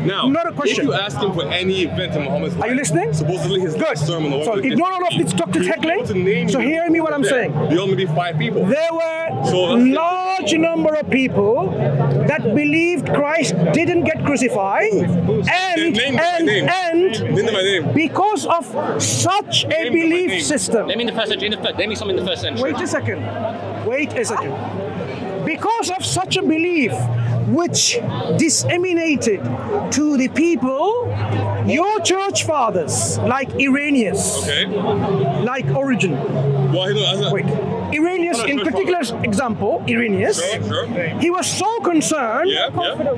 Now, Not a question. if you ask him for any event in Muhammad's life, Are you listening? supposedly his Good. sermon. So ignore all of this toxic heckling. So hear me what I'm saying. There only be 5 people. There were large number of people that believed Christ didn't get crucified, and Name my name. because of such a Name my belief name. system. Name me the first century. Name me something in the first century. Wait a second. Because of such a belief which disseminated to the people, your church fathers, like Irenaeus, like Origen. Wait. Irenaeus, in particular example, Irenaeus, he was so concerned,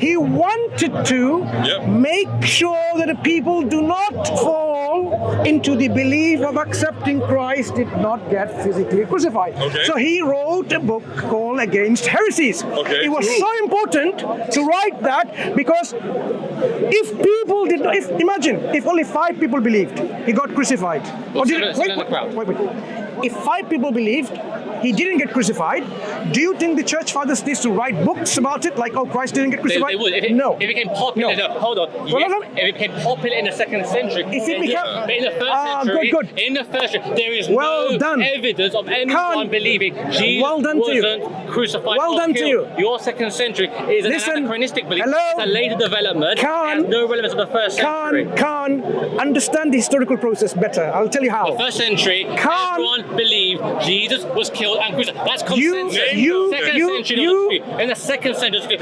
he wanted to make sure that the people do not fall into the belief of accepting Christ did not get physically crucified. So he wrote a book called Against Heresies. It was so important to write that because if people did not, imagine if only 5 people believed he got crucified. Wait. If 5 people believed he didn't get crucified, do you think the church fathers needs to write books about it, like, oh, Christ didn't get crucified? They would. No. If it became popular, hold on. If it became popular in the 2nd century, If it became, but in the 1st century, good. in the 1st century, there is Well no done. evidence of anyone believing Jesus wasn't crucified. Well done to you. Your 2nd century is an anachronistic belief. It's a later development. It has no relevance to the 1st century. Khan, understand the historical process better. I'll tell you how. The 1st century, everyone believed Jesus was killed and crucified. That's consensus. In the 2nd century,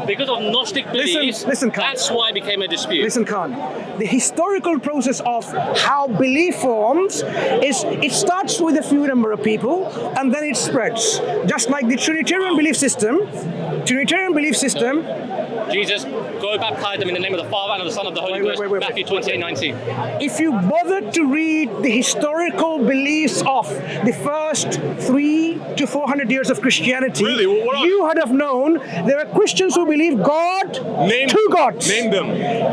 because of Gnostic beliefs, listen, Khan. that's why it became a dispute. Listen, Khan. The historical process of how belief forms is it starts with a few number of people and then it spreads. Just like the Trinitarian belief system. Jesus, go baptize them in the name of the Father and of the Son and of the Holy Ghost. Matthew 28:19. If you bothered to read the historical beliefs of the first 300 to 400 years of Christianity, you would have known there are Christians who believe God, two gods. Name them.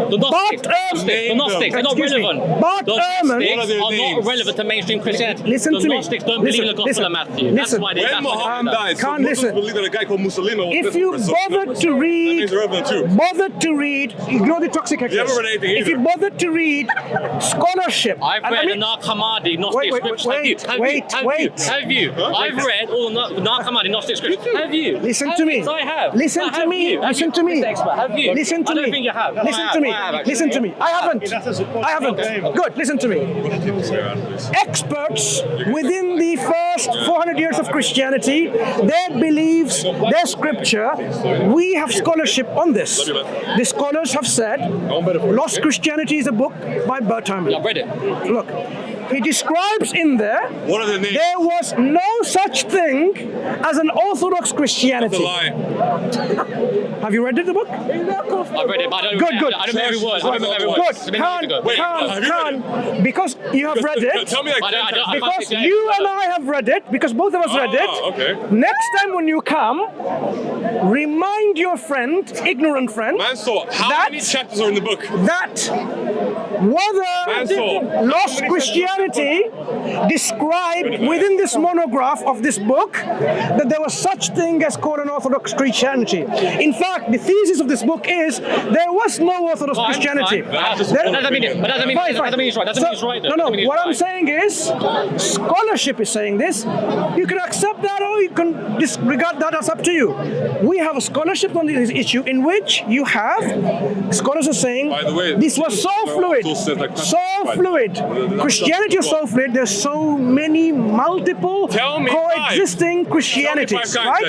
The Gnostics are not relevant. The Gnostics are not relevant to mainstream Christianity. Listen to me. The Gnostics don't believe in the Gospel of Matthew. That's why they When Muhammad died, Can't listen. believe that a guy called Muslim. If you bothered to read, ignore the toxic hecklers. If you bothered to read scholarship, I've read the Nag Hammadi Gnostic scriptures. Have you? I've read all the Nag Hammadi Gnostic scriptures. Have you? Listen to me. I have. Listen to me. Listen to me. Have you? Listen to I don't me. think you have. Listen to me. Listen to me. I haven't. Good. Listen to me. Experts within the first 400 years of Christianity, their beliefs, their scripture, we have scholarship on this. The scholars have said, Lost Christianity is a book by Bert Ehrman. I've read it. Look, He describes in there, What are the names? there was no such thing as an Orthodox That's a Christianity. lie. Have you read the book? I've read it, but I don't Good, remember, good. I don't remember every word. I don't remember every word. Good. It's been years ago. Wait, have you read Can, because you have read it. Tell me like I don't- 10 times. Because you and I have read it, because both of us read it. Okay. Next time when you come, remind your friend, ignorant friend, Mansur, how That- many chapters are in the book? that whether Mansur. lost Christianity described within this monograph of this book that there was such thing as called an Orthodox Christianity. In fact, the thesis of this book is there was no Orthodox Fine, Christianity. fine. That doesn't mean Fine, it's right. Doesn't mean it's right. Though. No, Doesn't mean it's what I'm right. saying is, scholarship is saying this. You can accept that or you can disregard that. That's up to you. We have a scholarship on this issue in which you have scholars are saying By the way, this was so fluid, also says, like, so fluid. Christianity is so fluid. There's so many multiple Tell me coexisting Christianities, Tell me 5 times right?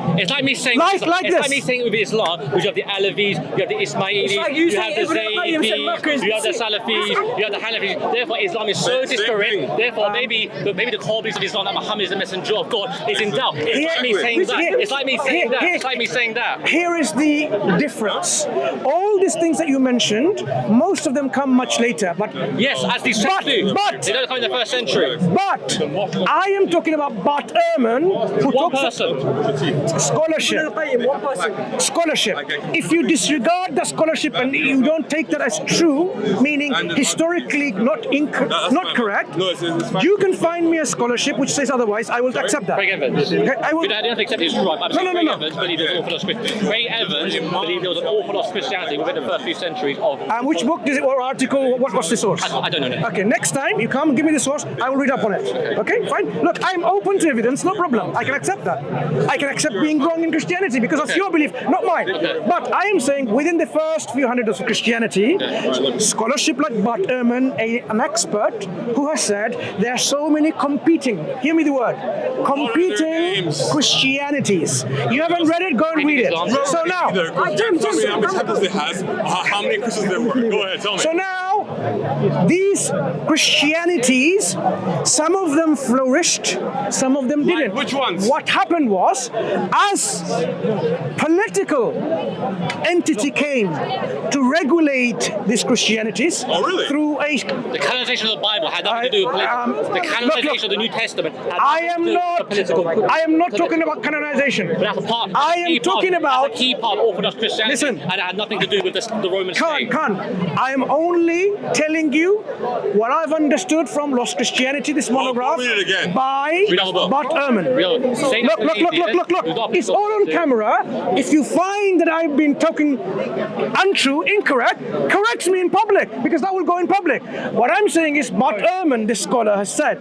then. It's like me saying Like it's this. like me saying with Islam, which you have the Alavis, you have the Ismailis, It's like you you have the saying Ibn Qayyim said Makkah is Zaydis, you have the sick. Salafis, you have the Hanafis. Therefore, Islam is so Same disparate. thing. Therefore, maybe the core beliefs of Islam that Muhammad is the messenger of God is in doubt. It's like me saying that. It's like me saying that. It's like me saying that. Here is the difference. All these things that you mentioned, most of them come much later. But Yes, as these But- sects do. but- They don't come in the first century. I am talking about Bart Ehrman, who One talks person. scholarship. Ibn Qayyim, one person. Scholarship. If you disregard the scholarship and you don't take that as true, meaning historically not fine. correct, No, it's fine. you can find me a scholarship which says otherwise. I will accept that. Craig Evans. Okay, I will. You don't have to accept it's right. I'm saying No. Craig Evans believed there was Orthodox Christianity. Craig Evans believed there was an Orthodox Christianity within the first few centuries of. Which book is it, or article? What was the source? I don't know. Okay, next time you come, give me the source. I will read up on it. Okay, fine. Look, I'm open to evidence, no problem. I can accept that. I can accept being wrong in Christianity because that's your belief, not mine. But I am saying within the first few hundred years of Christianity, scholarship like Bart Ehrman, an expert who has said there are so many competing, hear me the word, competing names? Christianities. You haven't read it, go and read it. So now, Tell me how many chapters it has, how many Christians there were. Go ahead, tell me. so now, these Christianities, some of them flourished, some of them didn't. which ones? What happened was, as political entity came to regulate these Christianities Oh, really? through a The canonization of the Bible had nothing to do with politics. The canonization look, of the New Testament had I nothing am to do not. with political. I am not talking about canonization. But that's a part. I that's a am key part- talking about. that's a key part of Orthodox Christianity, Listen. and it had nothing to do with the Roman state. Khan, I am only telling you what I've understood from Lost Christianity, this monograph, read it again. by Read the book. Bart Ehrman. Look. It's all on camera. If you find that I've been talking untrue, incorrect, correct me in public, because that will go in public. What I'm saying is Bart Ehrman, this scholar, has said,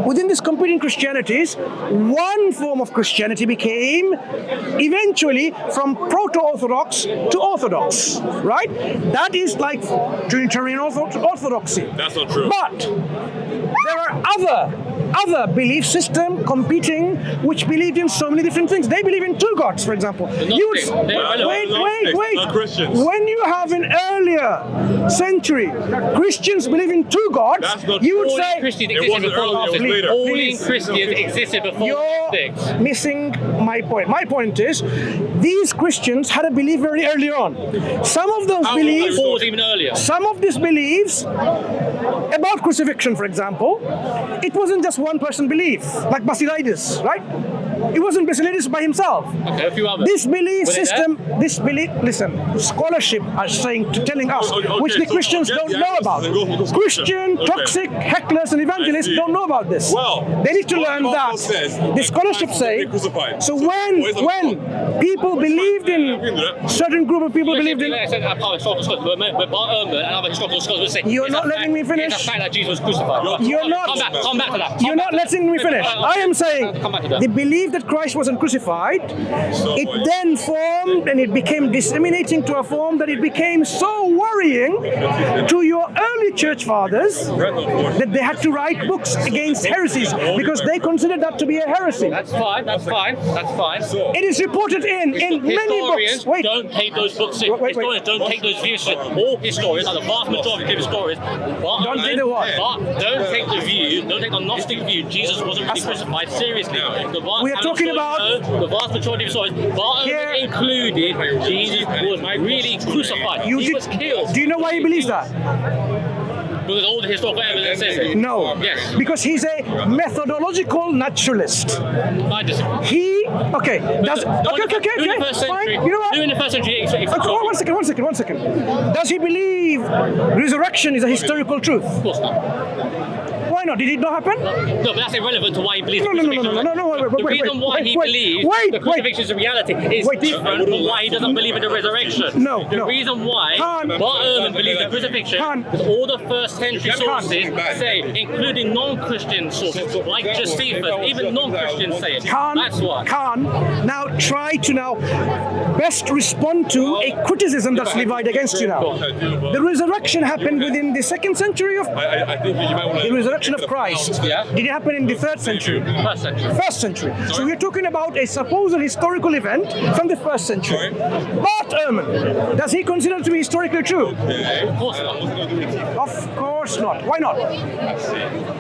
within these competing Christianities, one form of Christianity became eventually from proto-Orthodox to Orthodox, right? That is like Trinitarian Orthodoxy. That's not true. But there are other belief system competing which believed in so many different things. They believe in two gods, for example. You would, wait. Not Christians. When you have an earlier century, Christians believe in two gods, That's not you would All say Christians It existed wasn't before. earlier, it was later. All Please. Christians existed before you're Gnostics. missing my point. My point is, these Christians had a belief very early on. Some of those How beliefs, Before was even earlier. some of these beliefs about crucifixion, for example, it wasn't just one person belief, like Basilides, right? It wasn't Basilides by himself. Okay, a few others. This belief Were they system, this belief, listen, scholarship are saying, telling us, Okay, which the so Christians forget don't the know answers about. and go for Christian, Okay. toxic, hecklers and evangelists I see. don't know about this. Well, they need to what learn the that. Bible says, The scholarship Christ say, will be crucified. so So when where's the people believed in, certain group of people believed in, Like I said, historical scholars, but Bart Ehrman and other historical scholars would say You're it's not a letting fact- me finish. It's a fact that Jesus was crucified. You're not- Come back to that. you're not letting me finish. I am saying Come back to that. the belief believed that Christ wasn't crucified, it then formed and it became disseminating to a form that it became so worrying to your early church fathers that they had to write books against heresies because they considered that to be a heresy. That's fine. It is reported in many books. Wait. Don't take those books seriously. Historians don't take those views seriously. All historians, like the vast majority of historians, Don't take the what? Don't take the Gnostic view, Jesus wasn't really crucified seriously. We are talking about the vast majority of historians, here, included, Jesus was really crucified. He was killed. Do you know why he believes that? Because all the historical evidence says it. No. Yes. Because he's a methodological naturalist. I disagree. Okay. Who in the first Fine. century? You know what? Who in the first century? One second. Does he believe resurrection is a historical truth? Of course not. Why not? Did it not happen? No, but that's irrelevant to why he believes No. the crucifixion. The reason why he believes the crucifixion is a reality is different from why he doesn't believe in the resurrection. The reason why Bart Ehrman believes the crucifixion is all the first century sources say, including non-Christian sources like Josephus, even non-Christians say it. That's why. Now try to best respond to a criticism that's levied against you now. The resurrection happened within the 2nd century of I think you might want to. the resurrection of Christ. Yeah. Did it happen in the 3rd century? First century. So we're talking about a supposed historical event from the 1st century. Bart Ehrman, does he consider it to be historically true? Of course not. Of course not. Why not?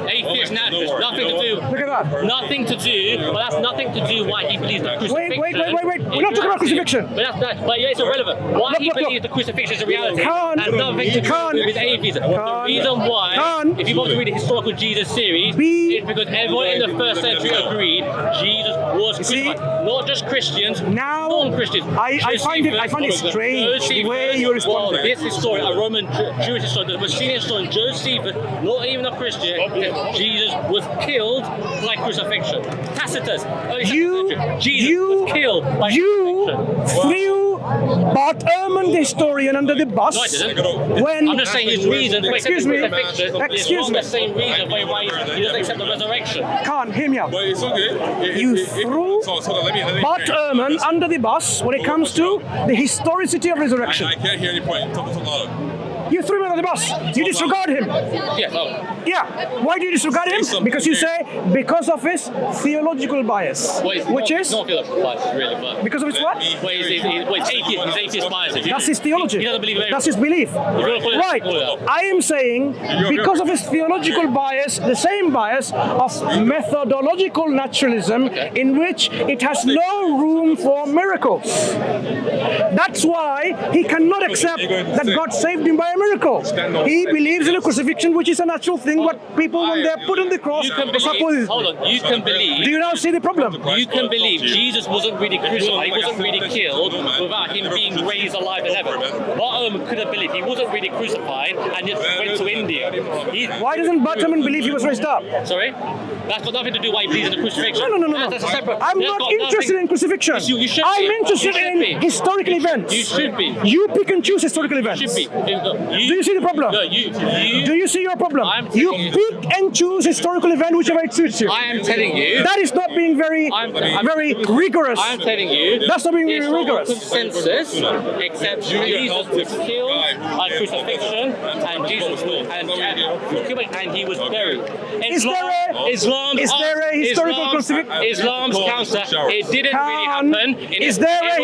Atheist naturalist, nothing to do. Look at that. Nothing to do. Well, that's nothing to do why he believes the crucifixion. Wait. We're not talking about crucifixion. But yeah, it's irrelevant. Why he believes the crucifixion is a reality has nothing to do with his atheism. The reason why, if you want to read the historical Jesus series, is because everyone in the 1st century agreed Jesus was crucified. Not just Christians, non-Christians. I find it strange the way you respond. Well, this historian, a Roman Jewish historian, the Messenian historian, Josephus, not even a Christian, said Jesus was killed by crucifixion. Tacitus, Jesus was killed by crucifixion. Threw Bart Ehrman, the historian, under the bus. No, I didn't. When I'm just saying his reason for Excuse accepting me. crucifixion is Excuse not me. the same reason why he doesn't accept the resurrection. Khan, hear me out. But it's okay. You threw Let me Bart Ehrman under the bus when it comes to the historicity of resurrection. I can't hear any point. Talk louder. You threw him under the bus. You disregard him. Yeah, no. Yeah. Why do you disregard him? Because you say because of his theological bias, which is not theological bias, really, but because of his what? his atheist bias. That's his theology. He doesn't believe in That's his belief. Right. I am saying because of his theological bias, the same bias of methodological naturalism, in which it has no room for miracles. That's why he cannot accept that God saved him by a miracle. He believes in a crucifixion, which is a natural thing. What people, when they're put on the cross, you can believe. Do you now see the problem? You can believe Jesus wasn't really crucified, he wasn't really killed without him being raised alive in heaven. Bart Ehrman couldn't believe he wasn't really crucified and just went to India. Why doesn't Bart Ehrman believe he was raised up? Sorry? That's got nothing to do why he believes in the crucifixion. No. That's a separate. I'm not interested in crucifixion. You should I'm be. interested in historical events. You should be. You pick and choose historical events. You should be. Do you see the problem? No, Do you see your problem? You telling you. pick and choose historical event whichever it suits you. I am telling you. That is not being very rigorous. I'm telling you. That's not being very historical rigorous. consensus accepts Jesus was killed by crucifixion and Jesus was and he was buried. Is there a historical crucifixion? Islam's counter. It didn't really happen. Is there a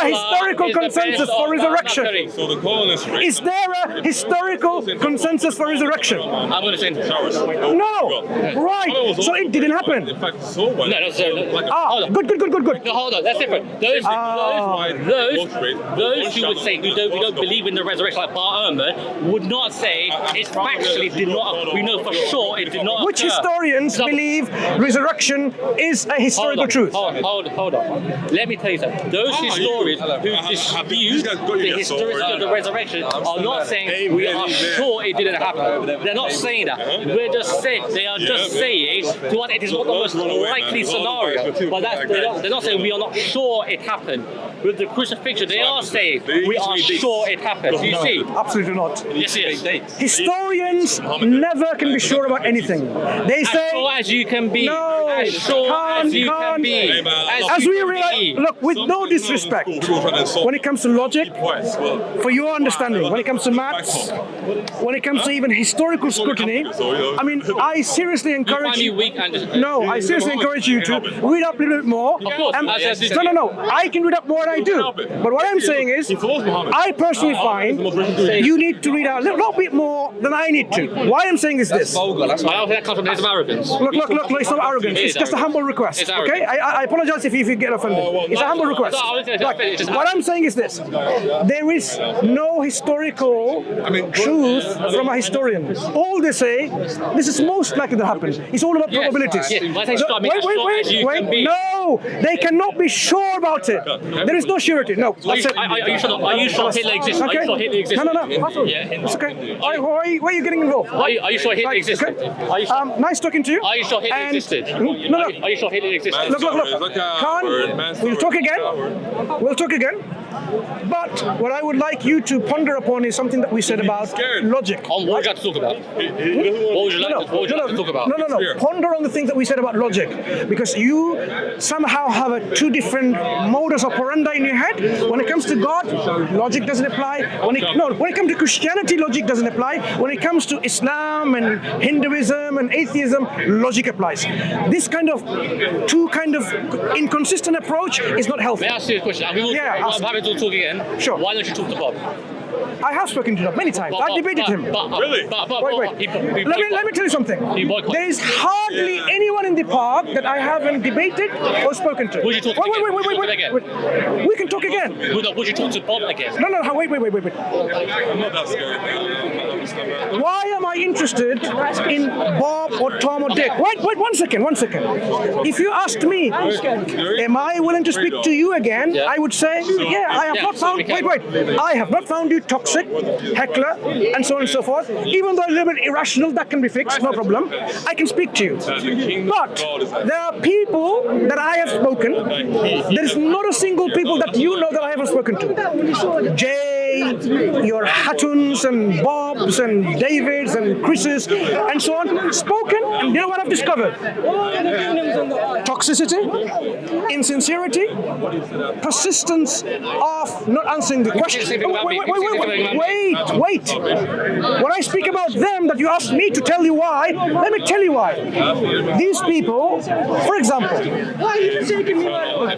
historical consensus for resurrection? So the colonists. Is there a historical consensus for resurrection? I'm going to say No. Right. So it didn't happen. In fact, so well. no. Good. No, hold on, that's different. Those who would say we don't believe in the resurrection, like Bart Ehrman, would not say it factually did not. We know for sure it did not. Which occur. historians believe resurrection is a historical truth? Hold hold on. Let me tell you something. Those historians who dispute the historicity of the resurrection are not saying we are sure it didn't happen. They're not saying that. We're just saying they are just saying to us it is not the most likely scenario. But they're not saying we are not sure it happened. With the crucifixion, they are saying we are sure it happened. You see? Absolutely not. Yes, it is. Historians never can be sure about anything. They say, as sure as you can be. No, as sure as you can be. As we realize, look, with no disrespect, when it comes to logic, for your understanding, when it comes to maths, when it comes to even historical scrutiny, I mean, I seriously encourage you. No, I seriously encourage you to read up a little bit more. Of course. No. I can read up more than I do. But what I'm saying is, I personally find you need to read out a little bit more than I need to. Why I'm saying is this. I don't think that comes from his arrogance. Look, it's not arrogance. It's just a humble request. Okay? I apologize if you get offended. It's a humble request. What I'm saying is this. There is no historical truth from a historian. All they say, this is most likely to happen. It's all about probabilities. Wait. No, they cannot be sure about it. There is no surety. No. Are you sure Hitler existed? Okay. Are you sure Hitler existed? No. It's okay. Why are you getting involved? Are you sure Hitler existed? Okay. Are you sure? Nice talking to you. Are you sure Hitler existed? No. Are you sure Hitler existed? Look. Khan, we'll talk again. But what I would like you to ponder upon is something that we said about logic. What would you like to talk about? What would you like to talk about? No. Ponder on the things that we said about logic. Because you somehow have two different modus operandi in your head. When it comes to God, logic doesn't apply. When it comes to Christianity, logic doesn't apply. When it comes to Islam and Hinduism and atheism, logic applies. This kind of inconsistent approach is not healthy. May I ask you a question? I'm happy to talk again. Sure. Why don't you talk to Bob? I have spoken to him many times. I've debated him. Really? Wait. Let me tell you something. There is hardly anyone in the park that I haven't debated or spoken to. Would you talk again? Wait. We can talk again. Would you talk to Bob again? No. Wait. I'm not that scared. Why am I interested in Bob or Tom or Dick? Wait, one second. If you asked me, am I willing to speak to you again? I would say, I have not found. Wait. I have not found you toxic, heckler, and so on and so forth. Even though a little bit irrational, that can be fixed, no problem. I can speak to you. But there are people that I have spoken. There is not a single people that you know that I haven't spoken to. Jay, your Hattuns and Bobs and Davids and Chris's and so on, spoken, and you know what I've discovered? Toxicity, insincerity, persistence of not answering the question. Wait. When I speak about them that you asked me to tell you why, let me tell you why. These people, for example,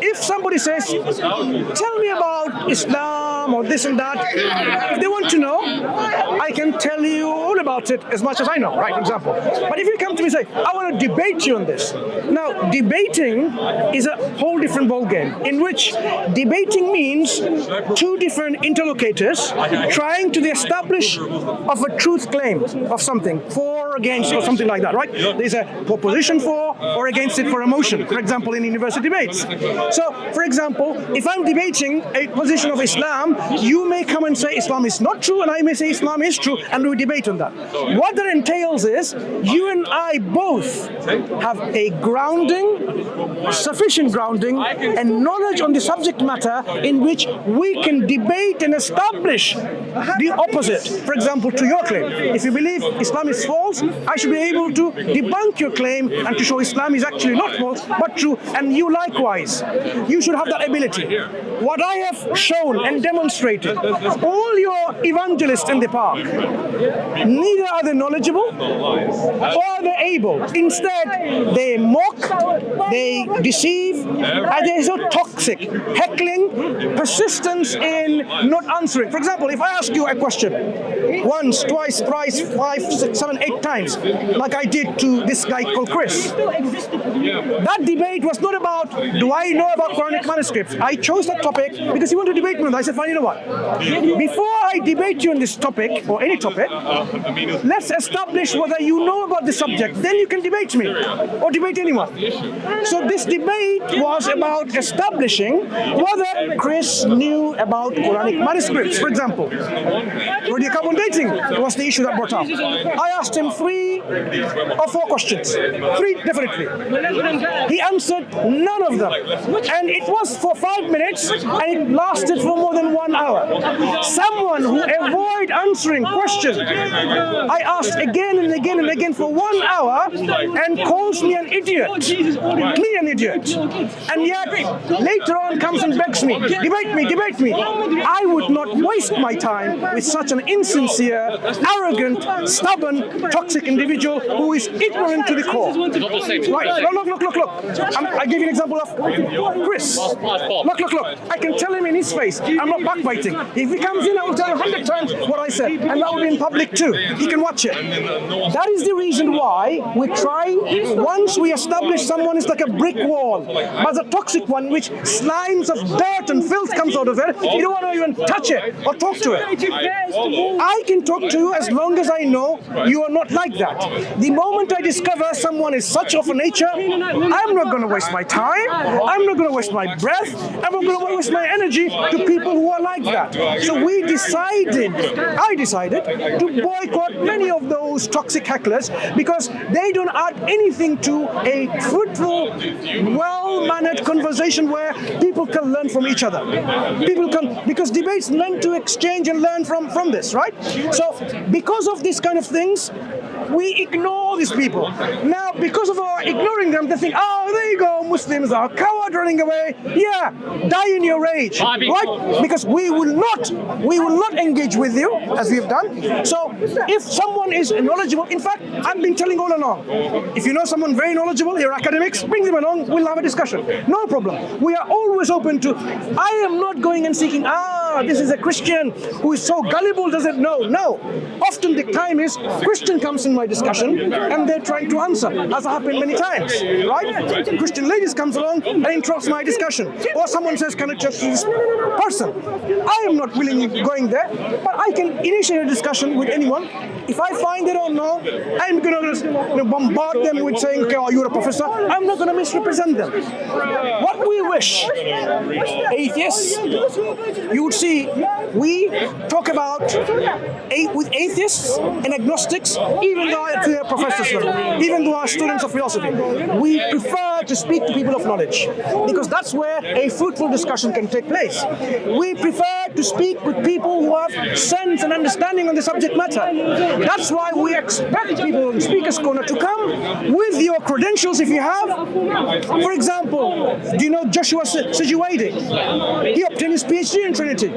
if somebody says, tell me about Islam or this and that, if they want to know, I can tell you all about it as much as I know, right? Example. But if you come to me and say, I want to debate you on this. Now, debating is a whole different ballgame, in which debating means two different interlocutors trying to establish of a truth claim of something, for or against or something like that, right? There's a proposition for or against it for a motion, for example, in university debates. So, for example, if I'm debating a position of Islam, you may come and say Islam is not true, and I may say Islam is true, and we debate on that. What that entails is, you and I both have a grounding, sufficient grounding, and knowledge on the subject matter in which we can debate and establish the opposite. For example, to your claim. If you believe Islam is false, I should be able to debunk your claim and to show Islam is actually not false, but true, and you likewise. You should have that ability. What I have shown and demonstrated, all your evangelists in the park, neither are they knowledgeable or are they able. Instead, they mock, they deceive, and there is no toxic. Heckling, persistence in not answering. For example, if I ask you a question once, twice, thrice, 5, 6, 7, 8 times, like I did to this guy called Chris, that debate was not about, do I know about Quranic manuscripts? I chose that topic because he wanted to debate me with it. I said, fine, you know what? Before I debate you on this topic, or any topic, let's establish whether you know about the subject. Then you can debate me, or debate anyone. So this debate was about establishing whether Chris knew about Quranic manuscripts, for example. Already carbon dating was the issue that brought up. I asked him 3 or 4 questions. 3, definitely. He answered none of them. And it was for 5 minutes, and it lasted for more than 1 hour. Someone who avoid answering questions, I asked again and again and again for 1 hour, and calls me an idiot. Me an idiot. And yet, later on comes and begs me, debate me, debate me. I would not waste my time with such an insincere, arrogant, stubborn, toxic individual who is ignorant to the core. Right, look. I give you an example of Chris. Look. I can tell him in his face, I'm not backbiting. If he comes in, I will tell him 100 times what I said, and that will be in public too. He can watch it. That is the reason why we try, once we establish someone is like a brick wall, but a toxic one which slimes of dirt and filth comes out of it, you don't want to even touch it or talk to it. I can talk to you as long as I know you are not like that. The moment I discover someone is such of a nature, I'm not going to waste my time, I'm not going to waste my breath, I'm not going to waste my energy to people who are like that. So I decided to boycott many of those toxic hecklers because they don't add anything to a fruitful, well-mannered conversation where people can learn from each other. Because debates meant to exchange and learn from this, right? So because of these kind of things, we ignore these people. Now, because of our ignoring them, they think, oh, there you go, Muslims are coward running away. Yeah, die in your rage, right? Because we will not engage with you as we have done. So if someone is knowledgeable, in fact, I've been telling all along, if you know someone very knowledgeable, you're academics, bring them along, we'll have a discussion. No problem. We are always open to, I am not going and seeking, this is a Christian who is so gullible, doesn't know. No. Often the time is, Christian comes in my discussion and they're trying to answer, as happened many times, right? Christian ladies comes along and interrupts my discussion. Or someone says, can I talk to this person? I am not willingly going there, but I can initiate a discussion with anyone. If I find they don't know, I'm going to bombard them with saying, okay, you're a professor. I'm not going to misrepresent them. What we wish, atheists, you would see, we talk about with atheists and agnostics, even though they're professors, even though our students of philosophy, we prefer to speak to people of knowledge because that's where a fruitful discussion can take place. We prefer to speak with people who have sense and understanding on the subject matter. That's why we expect people in Speaker's Corner to come with your credentials if you have. For example, do you know Joshua Sijuwaide? He obtained his PhD in Trinity.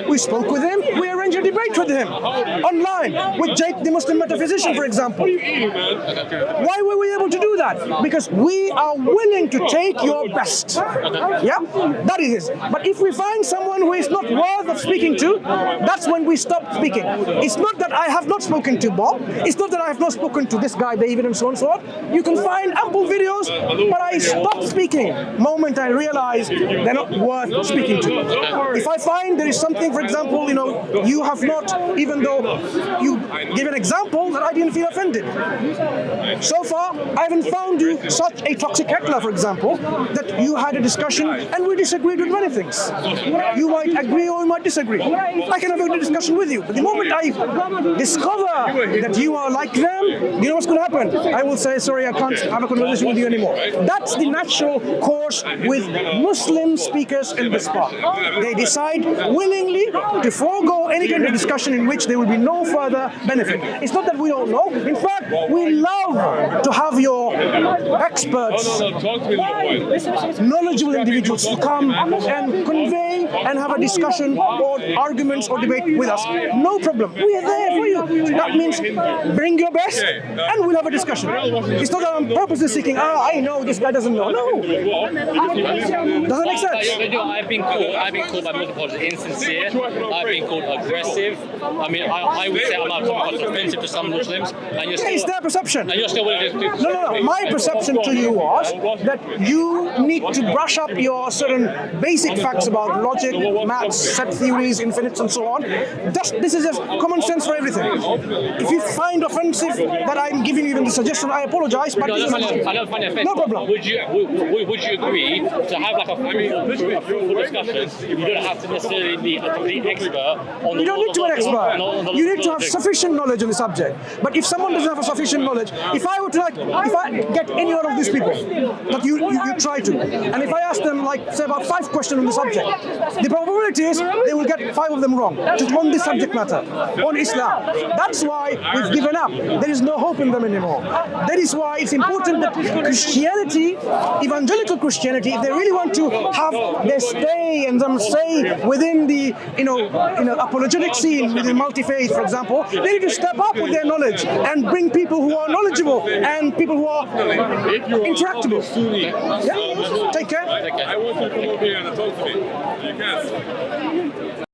We spoke with him, we arranged a debate with him online with Jake, the Muslim metaphysician, for example. Why were we able to do that? Because we are willing to take your best. Yeah, that is it. But if we find someone who is not worth of speaking to, that's when we stop speaking. It's not that I have not spoken to Bob. It's not that I have not spoken to this guy, David, and so on and so on. You can find ample videos, but I stop speaking the moment I realize they're not worth speaking to. If I find there is something, for example, you have not, even though you give an example that I didn't feel offended. So far, I haven't found you such a toxic heckler, for example, that you had a discussion and we disagreed with many things. You might agree or you might disagree. I can have a discussion with you. But the moment I discover that you are like them, you know what's going to happen? I will say, sorry, I can't have a conversation with you anymore. That's the natural course with Muslim speakers in this part. They decide willingly to forego any kind of discussion in which there will be no further benefit. It's not that we don't know. In fact, we love to have your experts, knowledgeable individuals to come and convey and have a discussion or arguments or debate with us, no problem. We are there for you. That means bring your best and we'll have a discussion. It's not that I'm purposely seeking, I know this guy doesn't know. No. Doesn't make sense. I've been called by multiple apologists insincere. I've been called aggressive. I mean, I would say I'm offensive to some Muslims. And you're still, It's their perception. And you're still willing to... No. My perception to you was that you need to brush up your certain basic facts about logic, maths, set theories, infinites, and so on. This is just common sense for everything. If you find offensive that I'm giving you even the suggestion, I apologize. But I don't find it offensive. No problem. Would you agree to have like a fruitful discussion? You don't have to necessarily be a complete expert on the... You don't need to be an expert. You need to have sufficient knowledge on the subject. But if someone doesn't have a sufficient knowledge, if I get any one of these people that you try to, and if I ask them say about 5 questions on the subject, the probability is they will get 5 of them wrong, just on this subject matter, on Islam. That's why we've given up. There is no hope in them anymore. That is why it's important that Christianity, evangelical Christianity, if they really want to have their stay and some say within the apologetic scene within multi-faith, for example, they need to step up with their knowledge and bring people who are knowledgeable and people who are interactable. Yeah? Take care. I want you to come over here and talk to me. You can.